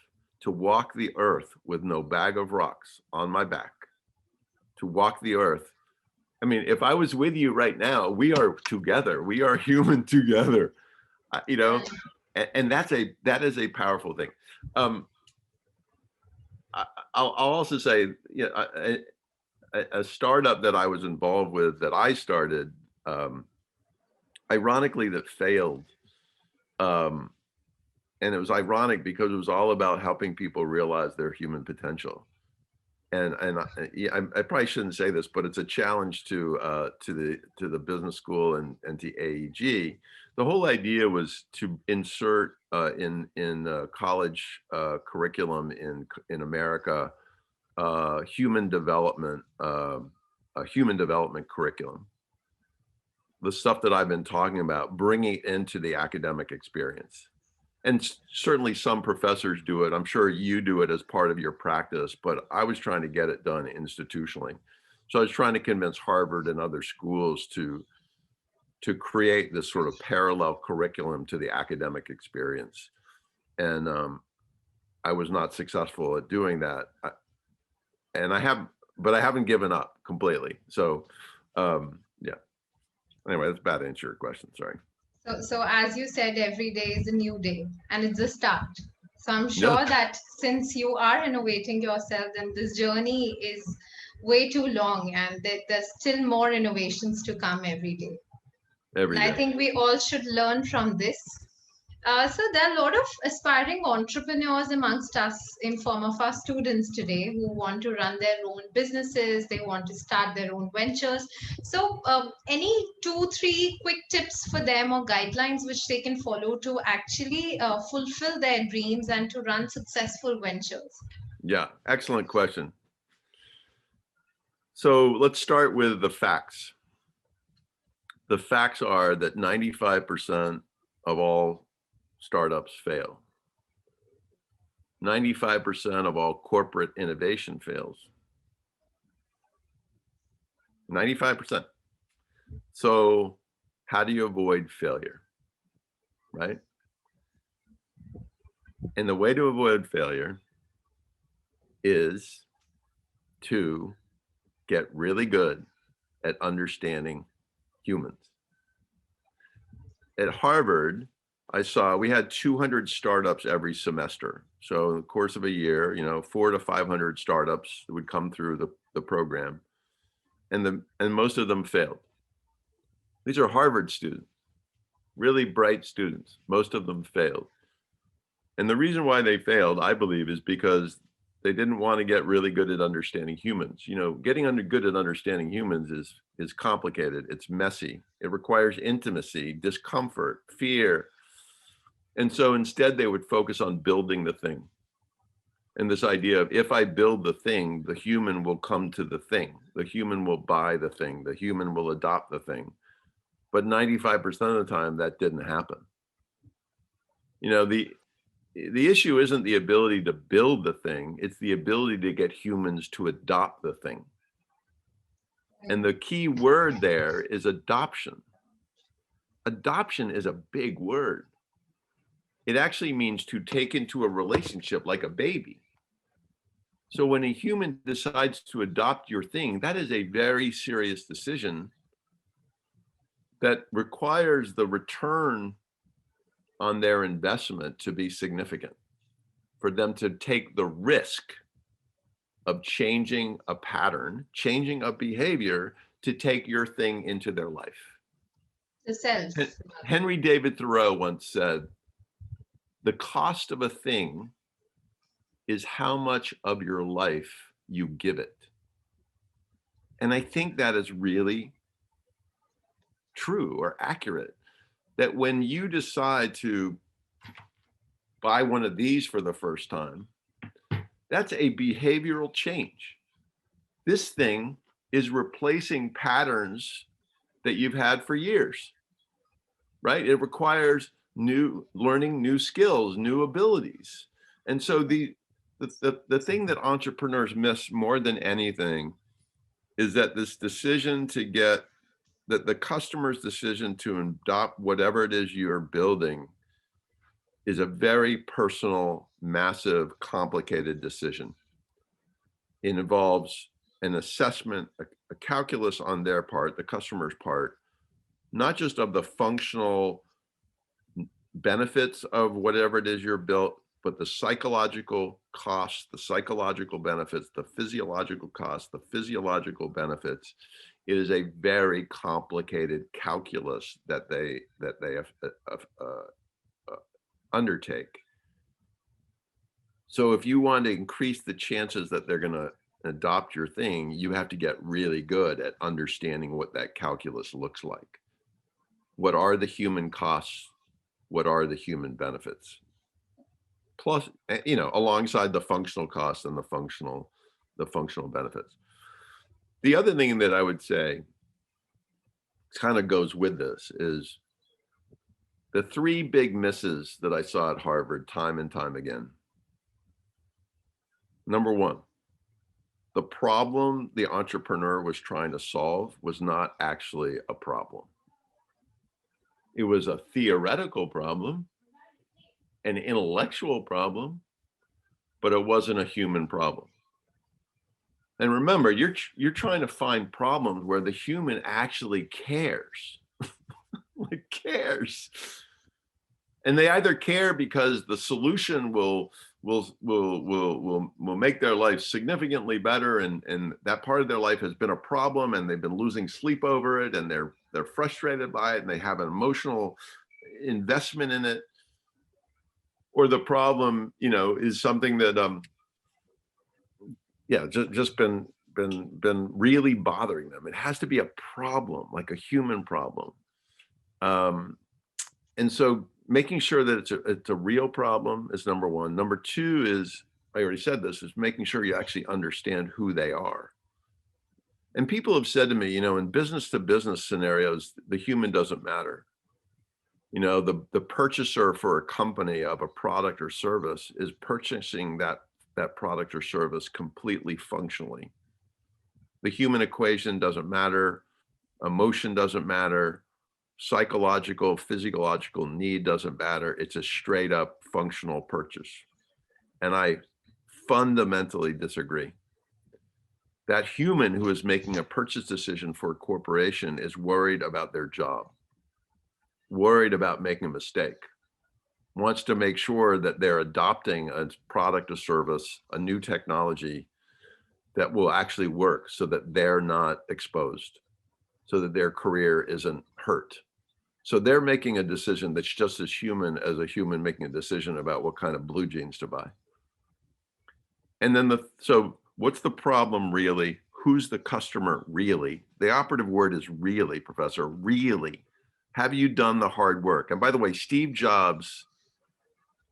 To walk the earth with no bag of rocks on my back, to walk the earth. I mean, if I was with you right now, we are together. We are human together. Uh, you know, Right. and that is a powerful thing. Um, I'll also say, a startup that I was involved with that I started, um, ironically, that failed. Um, and it was ironic because it was all about helping people realize their human potential. Yeah, I probably shouldn't say this, but it's a challenge to the business school and to AEG. The whole idea was to insert in college curriculum in America, human development, a human development curriculum. The stuff that I've been talking about, bringing it into the academic experience. And certainly some professors do it. I'm sure you do it as part of your practice, but I was trying to get it done institutionally. So I was trying to convince Harvard and other schools to to create this sort of parallel curriculum to the academic experience. And I was not successful at doing that. But I haven't given up completely. So yeah. Anyway, that's a bad answer your question. Sorry. So as you said, every day is a new day and it's a start. So I'm Yeah. sure that since you are innovating yourself, then this journey is way too long and there's still more innovations to come every day. Every And I day. think we all should learn from this. So there are a lot of aspiring entrepreneurs amongst us in form of our students today who want to run their own businesses, they want to start their own ventures. So any 2-3 quick tips for them or guidelines which they can follow to actually fulfill their dreams and to run successful ventures? Yeah, excellent question. So let's start with the facts. The facts are that 95% of all startups fail. 95% of all corporate innovation fails. 95%. So how do you avoid failure, right? And the way to avoid failure is to get really good at understanding humans. At Harvard, I saw we had 200 startups every semester. So in the course of a year, 400 to 500 startups would come through the program, and most of them failed. These are Harvard students, really bright students. Most of them failed. And the reason why they failed, I believe, is because they didn't want to get really good at understanding humans. Getting good at understanding humans is complicated. It's messy. It requires intimacy, discomfort, fear. And so instead they would focus on building the thing. And this idea of, if I build the thing, the human will come to the thing. The human will buy the thing. The human will adopt the thing. But 95% of the time that didn't happen. The issue isn't the ability to build the thing, it's the ability to get humans to adopt the thing. And the key word there is adoption. Adoption is a big word. It actually means to take into a relationship like a baby. So when a human decides to adopt your thing, that is a very serious decision that requires the return on their investment to be significant, for them to take the risk of changing a pattern, changing a behavior to take your thing into their life. The self. Henry David Thoreau once said, "The cost of a thing is how much of your life you give it." And I think that is really true or accurate, that when you decide to buy one of these for the first time, that's a behavioral change. This thing is replacing patterns that you've had for years, right? It requires learning new skills, new abilities. And so the thing that entrepreneurs miss more than anything is that this decision that the customer's decision to adopt whatever it is you're building is a very personal, massive, complicated decision. It involves an assessment, a calculus on their part, the customer's part, not just of the functional benefits of whatever it is you're built, but the psychological costs, the psychological benefits, the physiological costs, the physiological benefits. It is a very complicated calculus that they undertake. So if you want to increase the chances that they're going to adopt your thing, you have to get really good at understanding what that calculus looks like. What are the human costs? What are the human benefits? Plus, alongside the functional costs and the functional benefits. The other thing that I would say kind of goes with this is the 3 big misses that I saw at Harvard time and time again. Number 1, the problem the entrepreneur was trying to solve was not actually a problem. It was a theoretical problem, an intellectual problem, but it wasn't a human problem. And remember, you're trying to find problems where the human actually cares. Like cares. And they either care because the solution will make their life significantly better, and that part of their life has been a problem and they've been losing sleep over it, and they're frustrated by it and they have an emotional investment in it, or the problem, is something that just been really bothering them. It has to be a problem, like a human problem. And so making sure that it's a real problem is number one. Number two is, I already said this, is making sure you actually understand who they are. And people have said to me, in business to business scenarios, the human doesn't matter. The purchaser for a company of a product or service is purchasing that product or service completely functionally. The human equation doesn't matter. Emotion doesn't matter. Psychological, physiological need doesn't matter. It's a straight up functional purchase. And I fundamentally disagree. That human who is making a purchase decision for a corporation is worried about their job, worried about making a mistake, wants to make sure that they're adopting a product or service, a new technology that will actually work so that they're not exposed, so that their career isn't hurt. So they're making a decision that's just as human as a human making a decision about what kind of blue jeans to buy. And then so what's the problem really? Who's the customer really? The operative word is really, Professor, really. Have you done the hard work? And by the way, Steve Jobs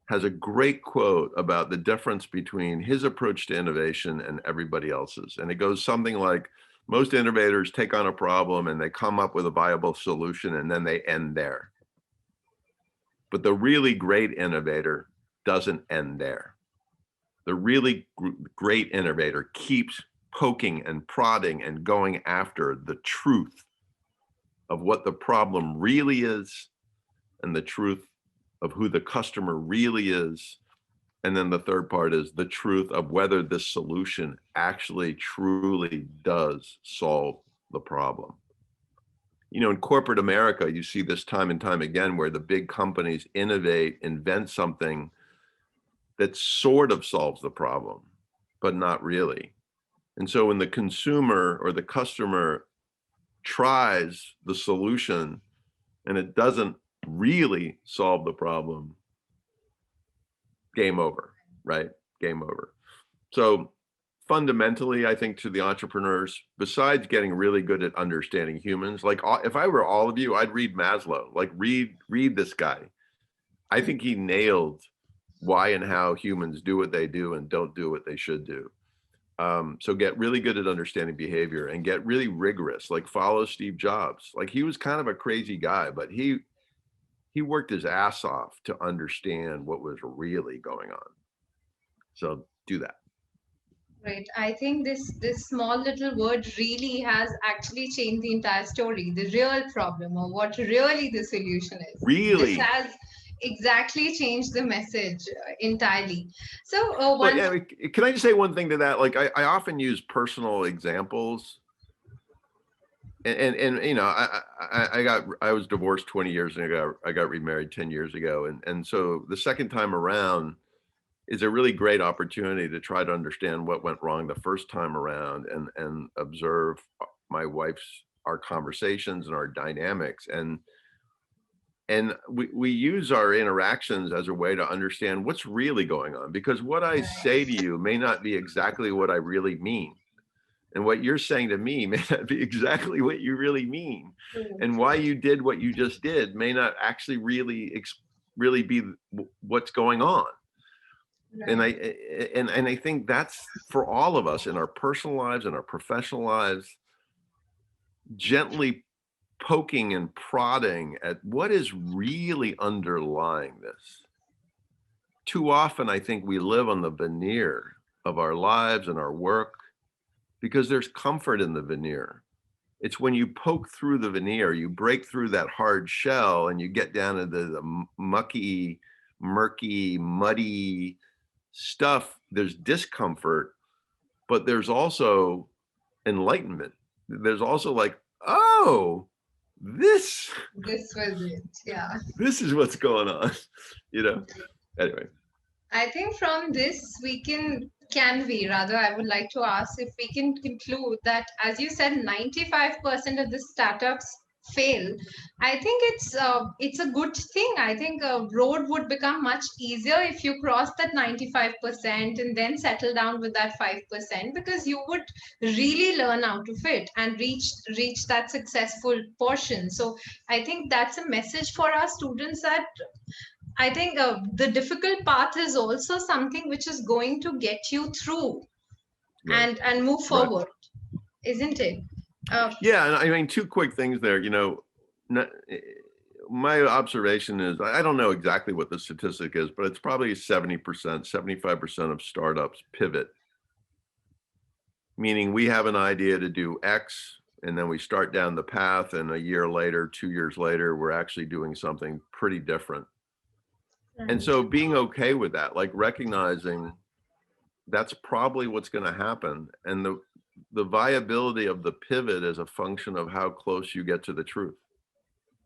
has a great quote about the difference between his approach to innovation and everybody else's. And it goes something like, most innovators take on a problem and they come up with a viable solution and then they end there. But the really great innovator doesn't end there. The really great innovator keeps poking and prodding and going after the truth of what the problem really is and the truth of who the customer really is. And then the third part is the truth of whether this solution actually truly does solve the problem. In corporate America, you see this time and time again where the big companies innovate, invent something that sort of solves the problem, but not really. And so when the consumer or the customer tries the solution and it doesn't really solve the problem, game over, right? Game over. So fundamentally, I think to the entrepreneurs, besides getting really good at understanding humans, like if I were all of you, I'd read Maslow, like read this guy. I think he nailed why and how humans do what they do and don't do what they should do. So get really good at understanding behavior and get really rigorous, like follow Steve Jobs. Like he was kind of a crazy guy, but he worked his ass off to understand what was really going on. So do that. Right. I think this small little word really has actually changed the entire story, the real problem, or what really the solution is. Really? This has exactly changed the message entirely. So But yeah, can I just say one thing to that? Like I often use personal examples. And I was divorced 20 years ago. I got remarried 10 years ago. And so the second time around is a really great opportunity to try to understand what went wrong the first time around and observe my wife's, our conversations and our dynamics. And we use our interactions as a way to understand what's really going on, because what I say to you may not be exactly what I really mean. And what you're saying to me may not be exactly what you really mean. And why you did what you just did may not actually really be what's going on. And I think that's for all of us in our personal lives and our professional lives, gently poking and prodding at what is really underlying this. Too often, I think we live on the veneer of our lives and our work because there's comfort in the veneer. It's when you poke through the veneer, you break through that hard shell and you get down into the mucky, murky, muddy stuff. There's discomfort, but there's also enlightenment. There's also like, oh, this This was it. Yeah. this is what's going on, you know. Anyway, I think from this we can we rather, I would like to ask if we can conclude that, as you said, 95% of the startups fail. I think it's a good thing. I think a road would become much easier if you cross that 95% and then settle down with that 5%, because you would really learn out of it and reach that successful portion. So I think that's a message for our students, that I think the difficult path is also something which is going to get you through right, and move right. forward, isn't it? Yeah, and I mean, two quick things there. You know, my observation is I don't know exactly what the statistic is, but it's probably 70%, 75% of startups pivot, meaning we have an idea to do X, and then we start down the path, and a year later, 2 years later, we're actually doing something pretty different. And so being okay with that, like recognizing that's probably what's going to happen, and the viability of the pivot is a function of how close you get to the truth,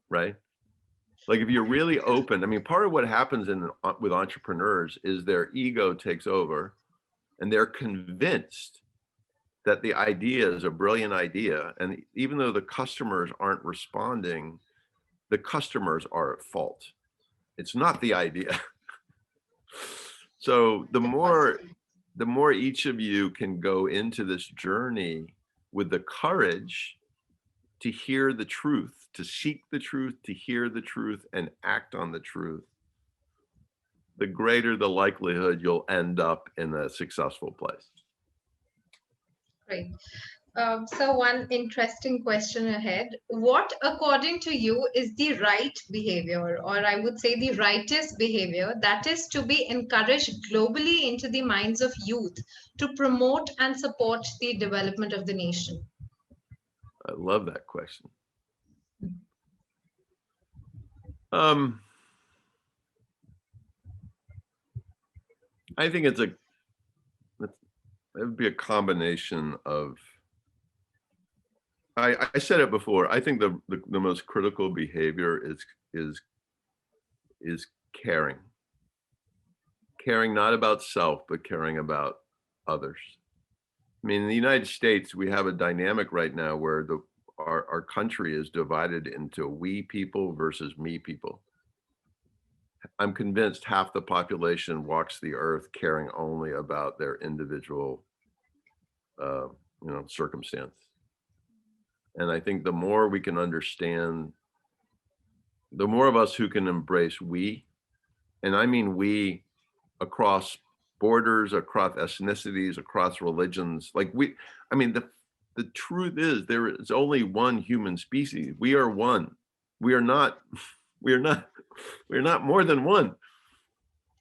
right? Like if you're really open, I mean, part of what happens with entrepreneurs is their ego takes over, and they're convinced that the idea is a brilliant idea, and even though the customers aren't responding, the customers are at fault. It's not the idea. So the more each of you can go into this journey with the courage to hear the truth, to seek the truth, to hear the truth, and act on the truth, the greater the likelihood you'll end up in a successful place. Great. So one interesting question ahead. What, according to you, is the right behavior, or I would say the rightest behavior, that is to be encouraged globally into the minds of youth to promote and support the development of the nation? I love that question. I think it would be a combination of, I said it before, I think the most critical behavior is caring. Caring not about self, but caring about others. I mean, in the United States, we have a dynamic right now where our country is divided into we people versus me people. I'm convinced half the population walks the earth caring only about their individual, circumstance. And I think the more we can understand, the more of us who can embrace we, and I mean we across borders, across ethnicities, across religions, I mean, the truth is there is only one human species. We are one. We are not, we are not, we are not more than one.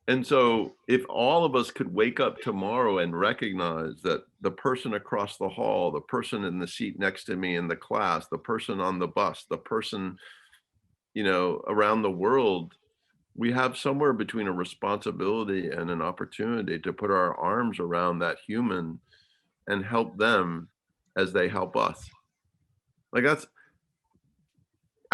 And so if all of us could wake up tomorrow and recognize that the person across the hall, the person in the seat next to me in the class, the person on the bus, the person, around the world, we have somewhere between a responsibility and an opportunity to put our arms around that human and help them as they help us. Like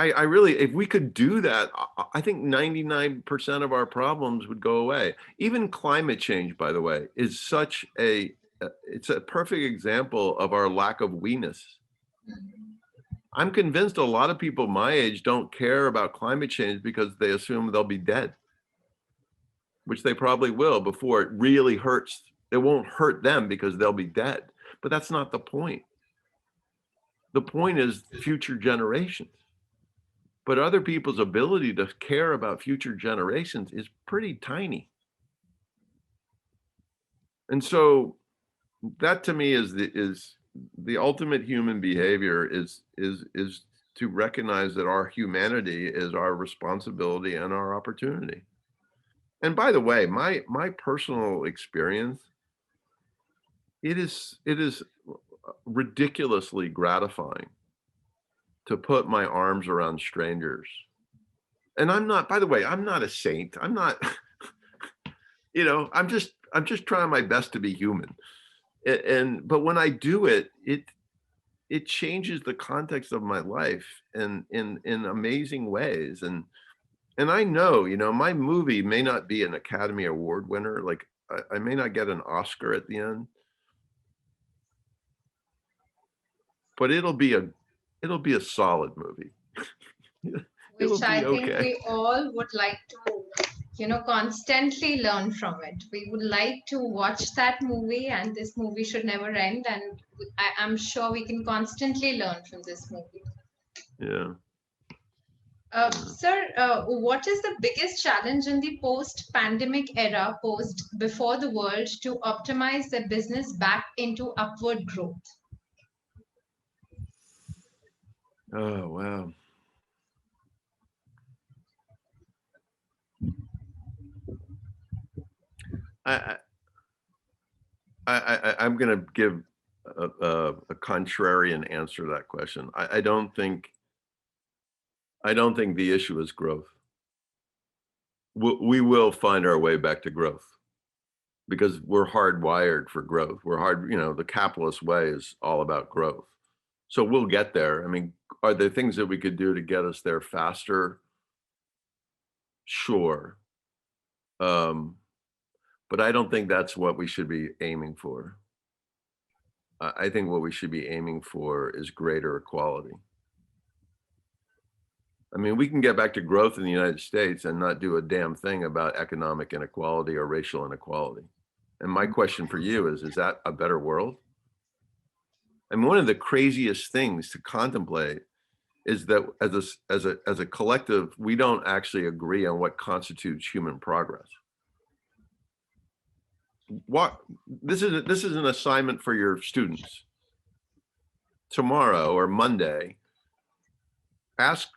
I really, if we could do that, I think 99% of our problems would go away. Even climate change, by the way, is it's a perfect example of our lack of we-ness. I'm convinced a lot of people my age don't care about climate change because they assume they'll be dead, which they probably will before it really hurts. It won't hurt them because they'll be dead, but that's not the point. The point is future generations. But other people's ability to care about future generations is pretty tiny. And so that to me is the ultimate human behavior is to recognize that our humanity is our responsibility and our opportunity. And by the way, my personal experience, it is ridiculously gratifying to put my arms around strangers. And I'm not, by the way, I'm not a saint. I'm not, I'm just trying my best to be human. But when I do it, it changes the context of my life in amazing ways. And I know, my movie may not be an Academy Award winner. Like I may not get an Oscar at the end, but it'll be a solid movie. It'll Which be I think okay. we all would like to, constantly learn from it. We would like to watch that movie, and this movie should never end. And I'm sure we can constantly learn from this movie. Yeah. Sir, what is the biggest challenge in the post-pandemic era before the world to optimize their business back into upward growth? Oh, wow. I'm going to give a contrarian answer to that question. I don't think the issue is growth. We will find our way back to growth because we're hardwired for growth. The capitalist way is all about growth. So we'll get there. I mean, are there things that we could do to get us there faster? Sure. But I don't think that's what we should be aiming for. I think what we should be aiming for is greater equality. I mean, we can get back to growth in the United States and not do a damn thing about economic inequality or racial inequality. And my question for you is that a better world? I mean, one of the craziest things to contemplate is that as a collective, we don't actually agree on what constitutes human progress. This is an assignment for your students. Tomorrow or Monday, ask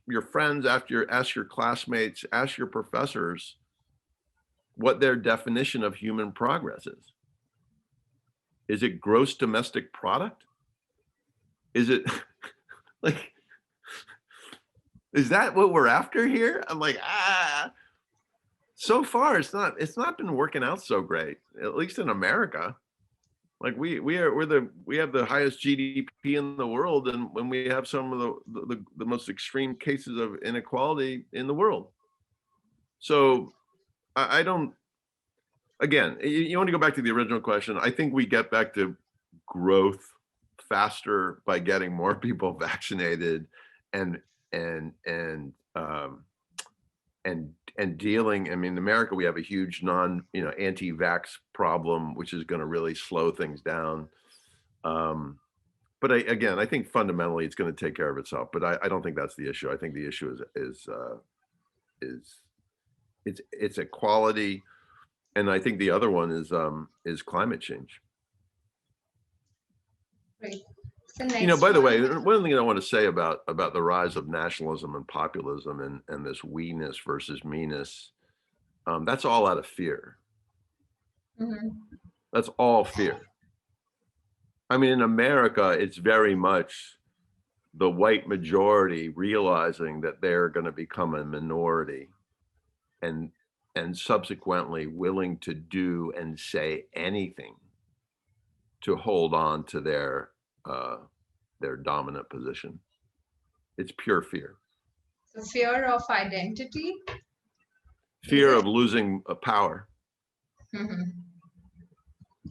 your friends, ask your classmates, ask your professors what their definition of human progress is. Is it gross domestic product? Is it like, is that what we're after here? I'm like, so far it's not been working out so great, at least in America. Like we have the highest GDP in the world, and when we have some of the most extreme cases of inequality in the world. So I don't, again, you want to go back to the original question. I think we get back to growth faster by getting more people vaccinated and dealing. I mean, in America, we have a huge anti-vax problem, which is going to really slow things down. But I think fundamentally it's going to take care of itself. But I don't think that's the issue. I think the issue is equality, and I think the other one is climate change. Great. So by the way, one thing I want to say about the rise of nationalism and populism and this we-ness versus me-ness, that's all out of fear. Mm-hmm. That's all fear. I mean, in America, it's very much the white majority realizing that they're going to become a minority and subsequently willing to do and say anything to hold on to their dominant position. It's pure fear. The fear of identity. Fear of losing power. Mm-hmm.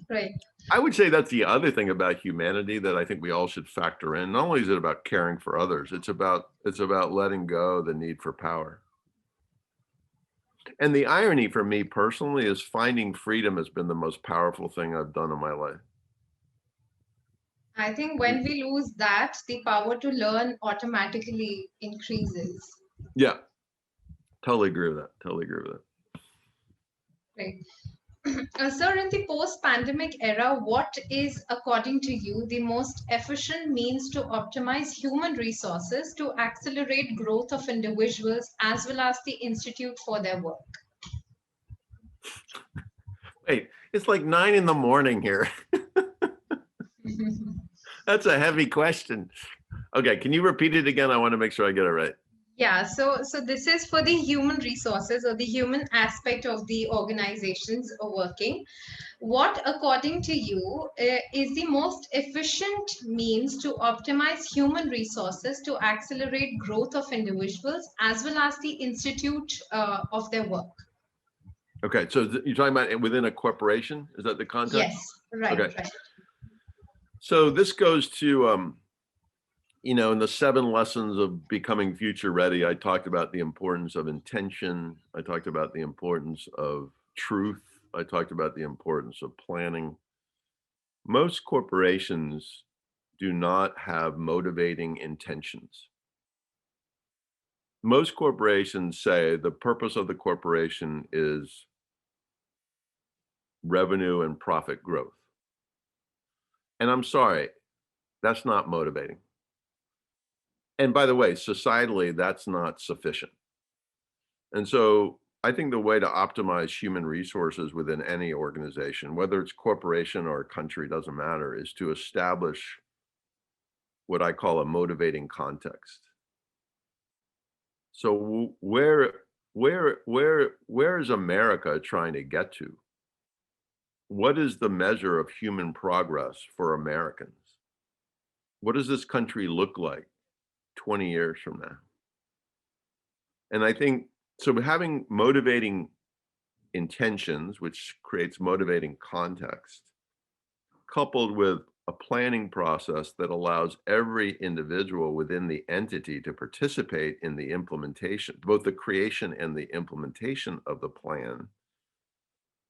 Right. I would say that's the other thing about humanity that I think we all should factor in. Not only is it about caring for others, it's about letting go the need for power. And the irony for me personally is finding freedom has been the most powerful thing I've done in my life. I think when we lose that, the power to learn automatically increases. Yeah, totally agree with that. Right. Sir, in the post-pandemic era, what is, according to you, the most efficient means to optimize human resources to accelerate growth of individuals as well as the institute for their work? Wait, it's like 9 a.m. here. That's a heavy question. Okay, can you repeat it again? I want to make sure I get it right. Yeah, so this is for the human resources or the human aspect of the organization's working. What, according to you, is the most efficient means to optimize human resources to accelerate growth of individuals as well as the institute of their work? Okay, so you're talking about within a corporation? Is that the context? Yes, right, Okay. right. So this goes to, you know, in the 7 lessons of becoming future ready, I talked about the importance of intention. I talked about the importance of truth. I talked about the importance of planning. Most corporations do not have motivating intentions. Most corporations say the purpose of the corporation is revenue and profit growth. And I'm sorry, that's not motivating. And by the way, societally, that's not sufficient. And so I think the way to optimize human resources within any organization, whether it's corporation or a country, doesn't matter, is to establish what I call a motivating context. So where is America trying to get to? What is the measure of human progress for Americans? What does this country look like 20 years from now? And I think so having motivating intentions, which creates motivating context, coupled with a planning process that allows every individual within the entity to participate in the implementation, both the creation and the implementation of the plan,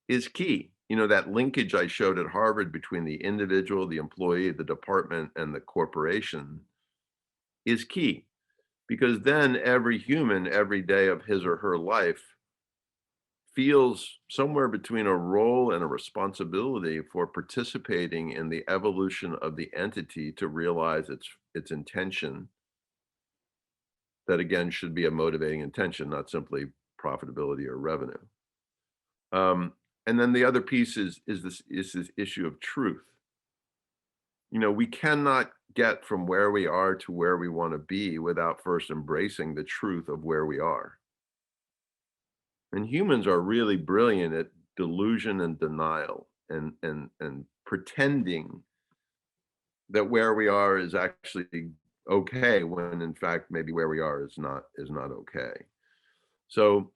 is key. You know, that linkage I showed at Harvard between the individual, the employee, the department, and the corporation is key, because then every human, every day of his or her life, feels somewhere between a role and a responsibility for participating in the evolution of the entity to realize its intention. That again should be a motivating intention, not simply profitability or revenue. And then the other piece is this issue of truth. You know, we cannot get from where we are to where we want to be without first embracing the truth of where we are. And humans are really brilliant at delusion and denial and pretending that where we are is actually okay when in fact maybe where we are is not okay. So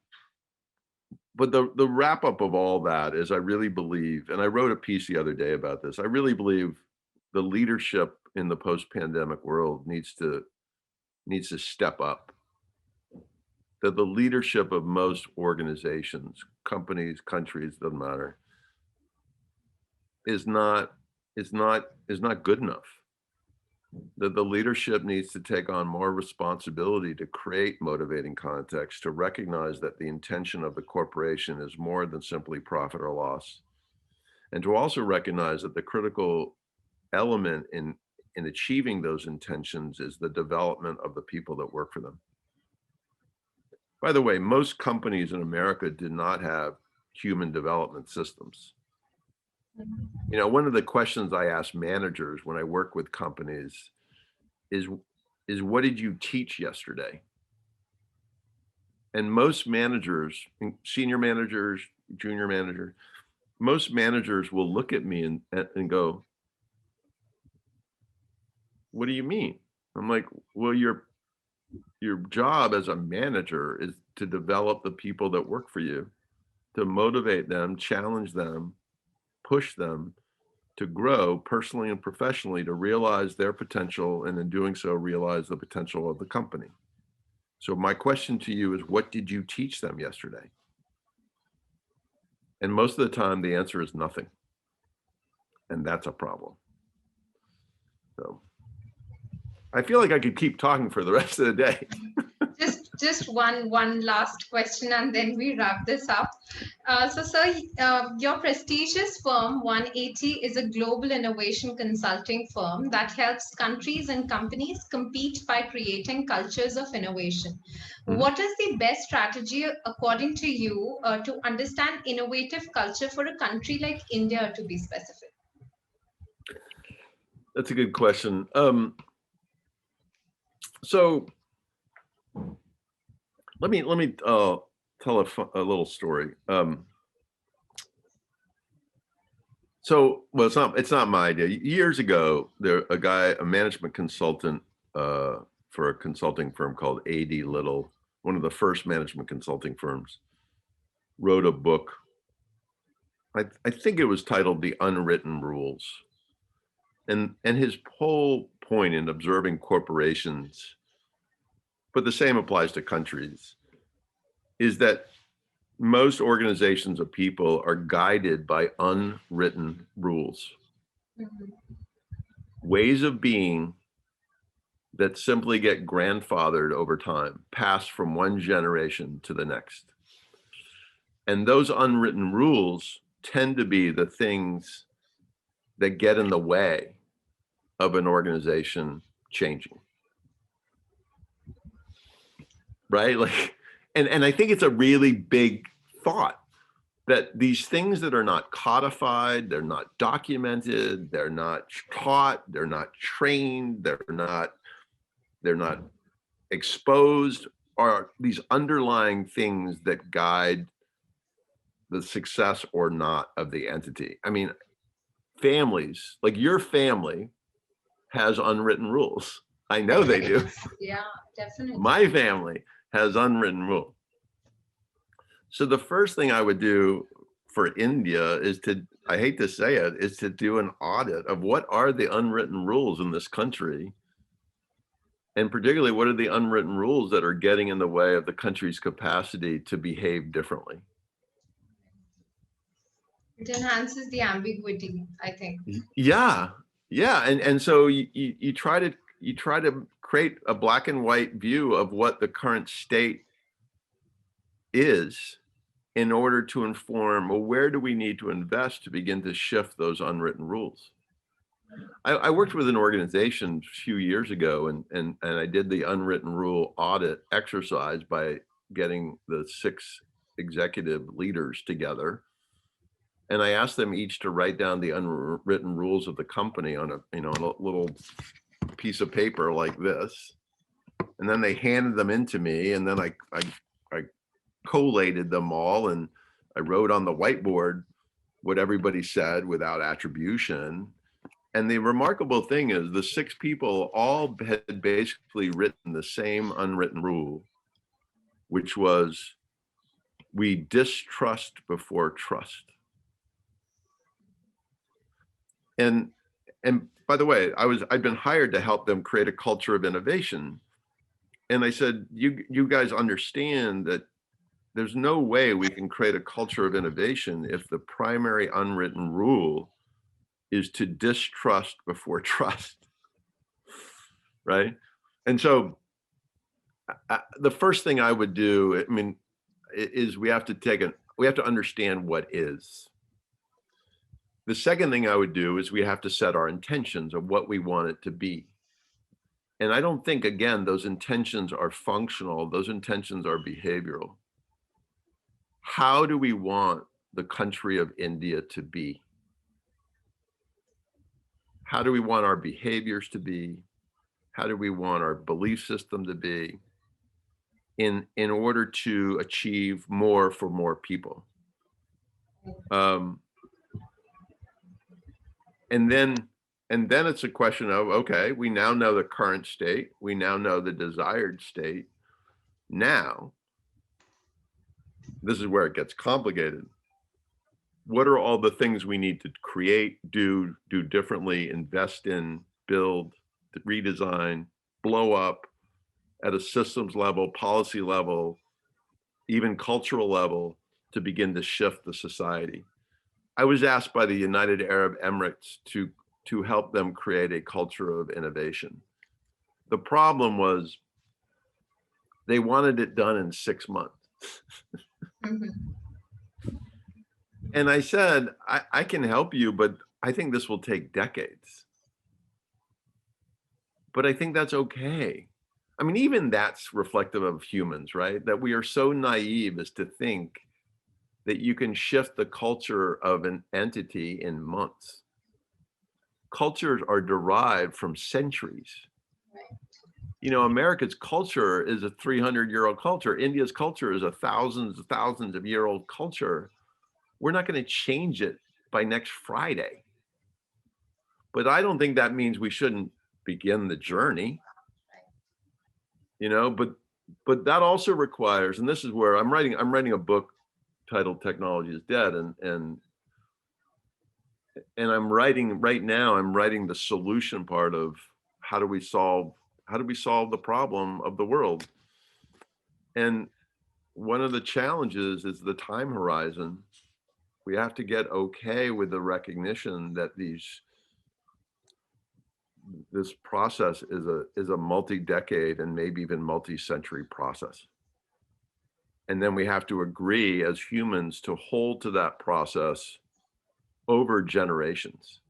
but the wrap up of all that is I really believe, and I wrote a piece the other day about this, I really believe the leadership in the post-pandemic world needs to step up. That the leadership of most organizations, companies, countries, doesn't matter, is not good enough. That the leadership needs to take on more responsibility to create motivating context, to recognize that the intention of the corporation is more than simply profit or loss, and to also recognize that the critical element in achieving those intentions is the development of the people that work for them. By the way, most companies in America did not have human development systems. You know, one of the questions I ask managers when I work with companies is what did you teach yesterday? And most managers, senior managers, junior managers, most managers will look at me and go, what do you mean? I'm like, well, your job as a manager is to develop the people that work for you, to motivate them, challenge them, push them to grow personally and professionally, to realize their potential, and in doing so, realize the potential of the company. So my question to you is, what did you teach them yesterday? And most of the time, the answer is nothing. And that's a problem. So I feel like I could keep talking for the rest of the day. Just one last question, and then we wrap this up. So, sir, your prestigious firm 180 is a global innovation consulting firm that helps countries and companies compete by creating cultures of innovation. Mhm. What is the best strategy, according to you, to understand innovative culture for a country like India, to be specific? That's a good question. So let me tell a little story. So, well, it's not my idea. Years ago, a management consultant for a consulting firm called A.D. Little, one of the first management consulting firms, wrote a book. I think it was titled The Unwritten Rules. And his whole point in observing corporations, but the same applies to countries, is that most organizations of people are guided by unwritten rules, ways of being that simply get grandfathered over time, passed from one generation to the next. And those unwritten rules tend to be the things that get in the way of an organization changing. Right? Like, and I think it's a really big thought that these things that are not codified, they're not documented, they're not taught, they're not trained, they're not exposed, are these underlying things that guide the success or not of the entity. I mean, families, like your family has unwritten rules. I know they do. Yeah, definitely. My family has unwritten rules. So the first thing I would do for India is to, I hate to say it, is to do an audit of what are the unwritten rules in this country. And particularly, what are the unwritten rules that are getting in the way of the country's capacity to behave differently? It enhances the ambiguity, I think. Yeah, yeah, and so you try to create a black and white view of what the current state is in order to inform, well, where do we need to invest to begin to shift those unwritten rules? I worked with an organization a few years ago, and I did the unwritten rule audit exercise by getting the 6 executive leaders together. And I asked them each to write down the unwritten rules of the company on on a little piece of paper like this. And then they handed them into me, and then I collated them all, and I wrote on the whiteboard what everybody said without attribution. And the remarkable thing is the 6 people all had basically written the same unwritten rule, which was we distrust before trust. And by the way, I'd been hired to help them create a culture of innovation. And I said, you guys understand that there's no way we can create a culture of innovation if the primary unwritten rule is to distrust before trust, right? And so the first thing I would do, I mean, is we have to understand what is. The second thing I would do is we have to set our intentions of what we want it to be. And I don't think, again, those intentions are functional. Those intentions are behavioral. How do we want the country of India to be? How do we want our behaviors to be? How do we want our belief system to be in order to achieve more for more people? And then it's a question of, okay, we now know the current state. We now know the desired state. Now, this is where it gets complicated. What are all the things we need to create, do differently, invest in, build, redesign, blow up at a systems level, policy level, even cultural level to begin to shift the society? I was asked by the United Arab Emirates to help them create a culture of innovation. The problem was they wanted it done in 6 months. And I said, I can help you, but I think this will take decades. But I think that's okay. I mean, even that's reflective of humans, right? That we are so naive as to think that you can shift the culture of an entity in months. Cultures are derived from centuries. you know, America's culture is a 300-year-old culture. India's culture is a thousands of year old culture. We're not going to change it by next Friday. But I don't think that means we shouldn't begin the journey, you know, but that also requires, and this is where I'm writing a book titled Technology is Dead. And I'm writing right now, I'm writing the solution part of how do we solve the problem of the world. And one of the challenges is the time horizon. We have to get okay with the recognition that this process is a multi-decade and maybe even multi-century process. And then we have to agree as humans to hold to that process over generations.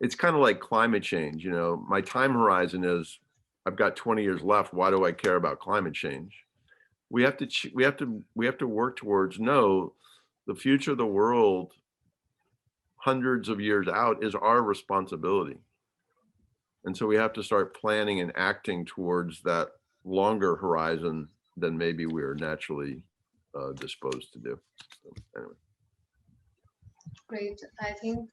It's kind of like climate change. You know, my time horizon is I've got 20 years left. Why do I care about climate change? We have to work towards, no, the future of the world hundreds of years out is our responsibility. And so we have to start planning and acting towards that longer horizon than maybe we are naturally disposed to do. So, anyway. Great. I think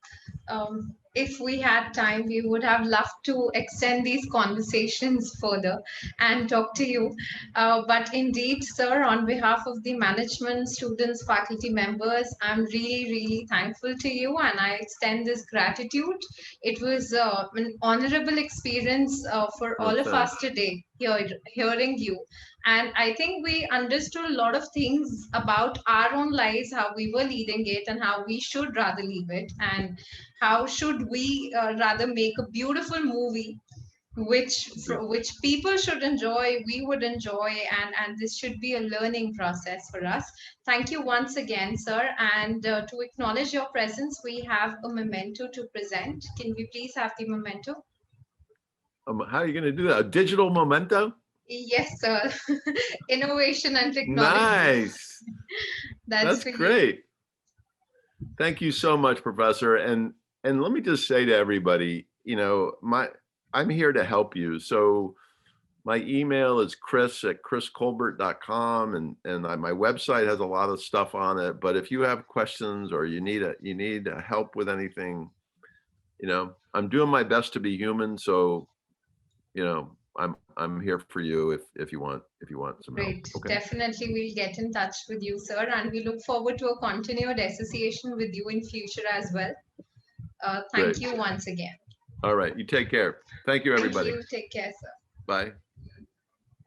if we had time, we would have loved to extend these conversations further and talk to you. But indeed, sir, on behalf of the management, students, faculty members, I'm really, really thankful to you, and I extend this gratitude. It was an honorable experience for all of us today, hearing you. And I think we understood a lot of things about our own lives, how we were leading it and how we should rather leave it, and how should we rather make a beautiful movie which people should enjoy, we would enjoy, and this should be a learning process for us. Thank you once again, sir. And to acknowledge your presence, we have a memento to present. Can we please have the memento? How are you going to do that? A digital memento? Yes, sir. Innovation and technology. Nice. That's great. You. Thank you so much, Professor. And let me just say to everybody, you know, I'm here to help you. So my email is chris@chriscolbert.com, and my website has a lot of stuff on it. But if you have questions or you need help with anything, you know, I'm doing my best to be human. So, you know, I'm here for you if you want some help. Great. Okay. Definitely we'll get in touch with you, sir, and we look forward to a continued association with you in future as well. Thank you once again. All right. You take care. Thank you, everybody. Thank you. Take care, sir. Bye.